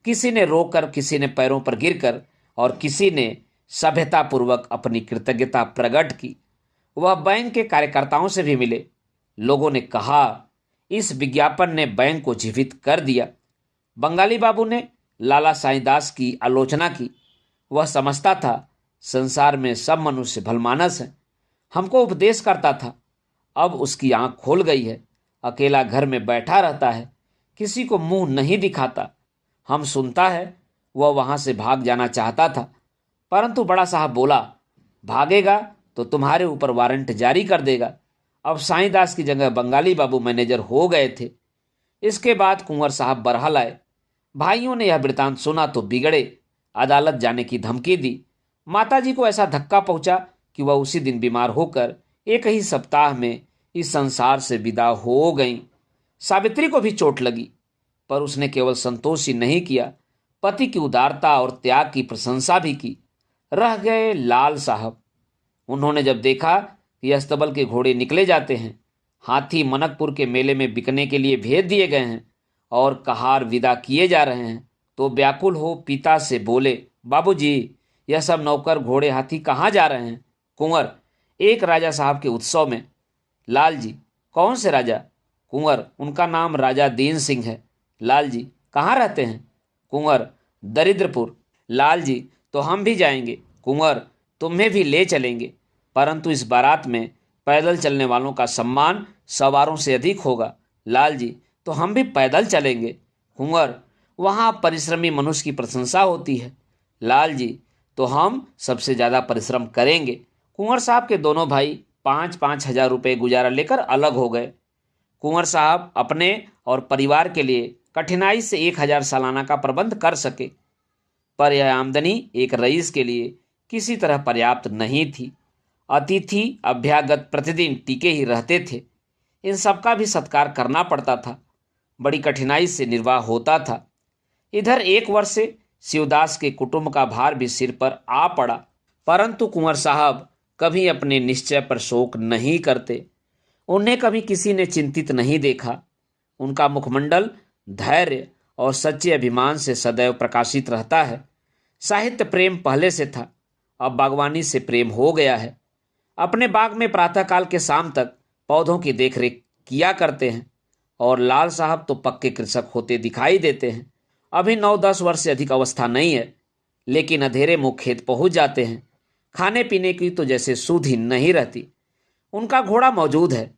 A: किसी ने रोकर, किसी ने पैरों पर गिरकर और किसी ने सभ्यतापूर्वक अपनी कृतज्ञता प्रकट की। वह बैंक के कार्यकर्ताओं से भी मिले। लोगों ने कहा इस विज्ञापन ने बैंक को जीवित कर दिया। बंगाली बाबू ने लाला साईदास की आलोचना की। वह समझता था संसार में सब मनुष्य भलमानस हैं। हमको उपदेश करता था, अब उसकी आंख खोल गई है। अकेला घर में बैठा रहता है, किसी को मुंह नहीं दिखाता। हम सुनता है वह वहां से भाग जाना चाहता था, परंतु बड़ा साहब बोला भागेगा तो तुम्हारे ऊपर वारंट जारी कर देगा। अब साईदास की जगह बंगाली बाबू मैनेजर हो गए थे। इसके बाद कुंवर साहब बरहा लाए। भाइयों ने यह वृतांत सुना तो बिगड़े। अदालत जाने की धमकी दी। माताजी को ऐसा धक्का पहुंचा कि वह उसी दिन बीमार होकर एक ही सप्ताह में इस संसार से विदा हो गईं। सावित्री को भी चोट लगी, पर उसने केवल संतोष ही नहीं किया, पति की उदारता और त्याग की प्रशंसा भी की। रह गए लाल साहब। उन्होंने जब देखा कि अस्तबल के घोड़े निकले जाते हैं, हाथी मनकपुर के मेले में बिकने के लिए भेज दिए गए हैं और कहार विदा किए जा रहे हैं, तो व्याकुल हो पिता से बोले बाबूजी, यह सब नौकर घोड़े हाथी कहाँ जा रहे हैं? कुंवर, एक राजा साहब के उत्सव में। लाल जी, कौन से राजा? कुंवर, उनका नाम राजा दीन सिंह है। लाल जी, कहाँ रहते हैं? कुंवर, दरिद्रपुर। लाल जी, तो हम भी जाएंगे। कुंवर, तुम्हें भी ले चलेंगे, परंतु इस बारात में पैदल चलने वालों का सम्मान सवारों से अधिक होगा। लाल जी, तो हम भी पैदल चलेंगे। कुंवर, वहाँ परिश्रमी मनुष्य की प्रशंसा होती है। लाल जी, तो हम सबसे ज़्यादा परिश्रम करेंगे। कुंवर साहब के दोनों भाई 5-5 हजार रुपये गुजारा लेकर अलग हो गए। कुंवर साहब अपने और परिवार के लिए कठिनाई से 1,000 सालाना का प्रबंध कर सके, पर यह आमदनी एक रईस के लिए किसी तरह पर्याप्त नहीं थी। अतिथि अभ्यागत प्रतिदिन टिके ही रहते थे। इन सबका भी सत्कार करना पड़ता था। बड़ी कठिनाई से निर्वाह होता था। इधर एक वर्ष से शिवदास के कुटुंब का भार भी सिर पर आ पड़ा, परंतु कुंवर साहब कभी अपने निश्चय पर शोक नहीं करते। उन्हें कभी किसी ने चिंतित नहीं देखा। उनका मुखमंडल धैर्य और सच्चे अभिमान से सदैव प्रकाशित रहता है। साहित्य प्रेम पहले से था, अब बागवानी से प्रेम हो गया है। अपने बाग में प्रातःकाल के शाम तक पौधों की देखरेख किया करते हैं और लाल साहब तो पक्के कृषक होते दिखाई देते हैं। अभी 9-10 वर्ष से अधिक अवस्था नहीं है, लेकिन अंधेरे मुँह खेत पहुंच जाते हैं। खाने पीने की तो जैसे सुध ही नहीं रहती। उनका घोड़ा मौजूद है,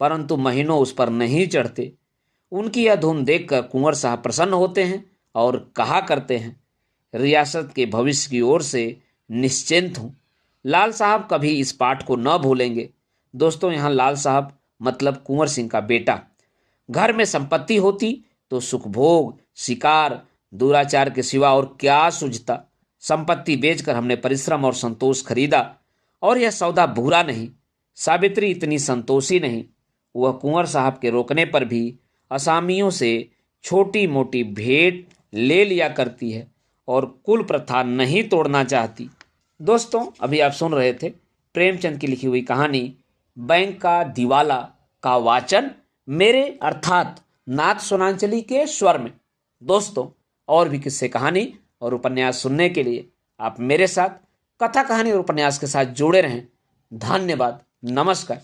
A: परंतु महीनों उस पर नहीं चढ़ते। उनकी यह धूम देखकर कुंवर साहब प्रसन्न होते हैं और कहा करते हैं, रियासत के भविष्य की ओर से निश्चिंत हूँ। लाल साहब कभी इस पाठ को न भूलेंगे। दोस्तों, यहाँ लाल साहब मतलब कुंवर सिंह का बेटा। घर में संपत्ति होती तो सुखभोग, शिकार, दुराचार के सिवा और क्या सूझता। संपत्ति बेचकर हमने परिश्रम और संतोष खरीदा, और यह सौदा बुरा नहीं। सावित्री इतनी संतोषी नहीं। वह कुंवर साहब के रोकने पर भी असामियों से छोटी मोटी भेंट ले लिया करती है और कुल प्रथा नहीं तोड़ना चाहती। दोस्तों, अभी आप सुन रहे थे प्रेमचंद की लिखी हुई कहानी बैंक का दिवाला का वाचन मेरे अर्थात नाथ सोनांचली के स्वर में। दोस्तों, और भी किस्से, कहानी और उपन्यास सुनने के लिए आप मेरे साथ कथा कहानी और उपन्यास के साथ जुड़े रहें। धन्यवाद। नमस्कार।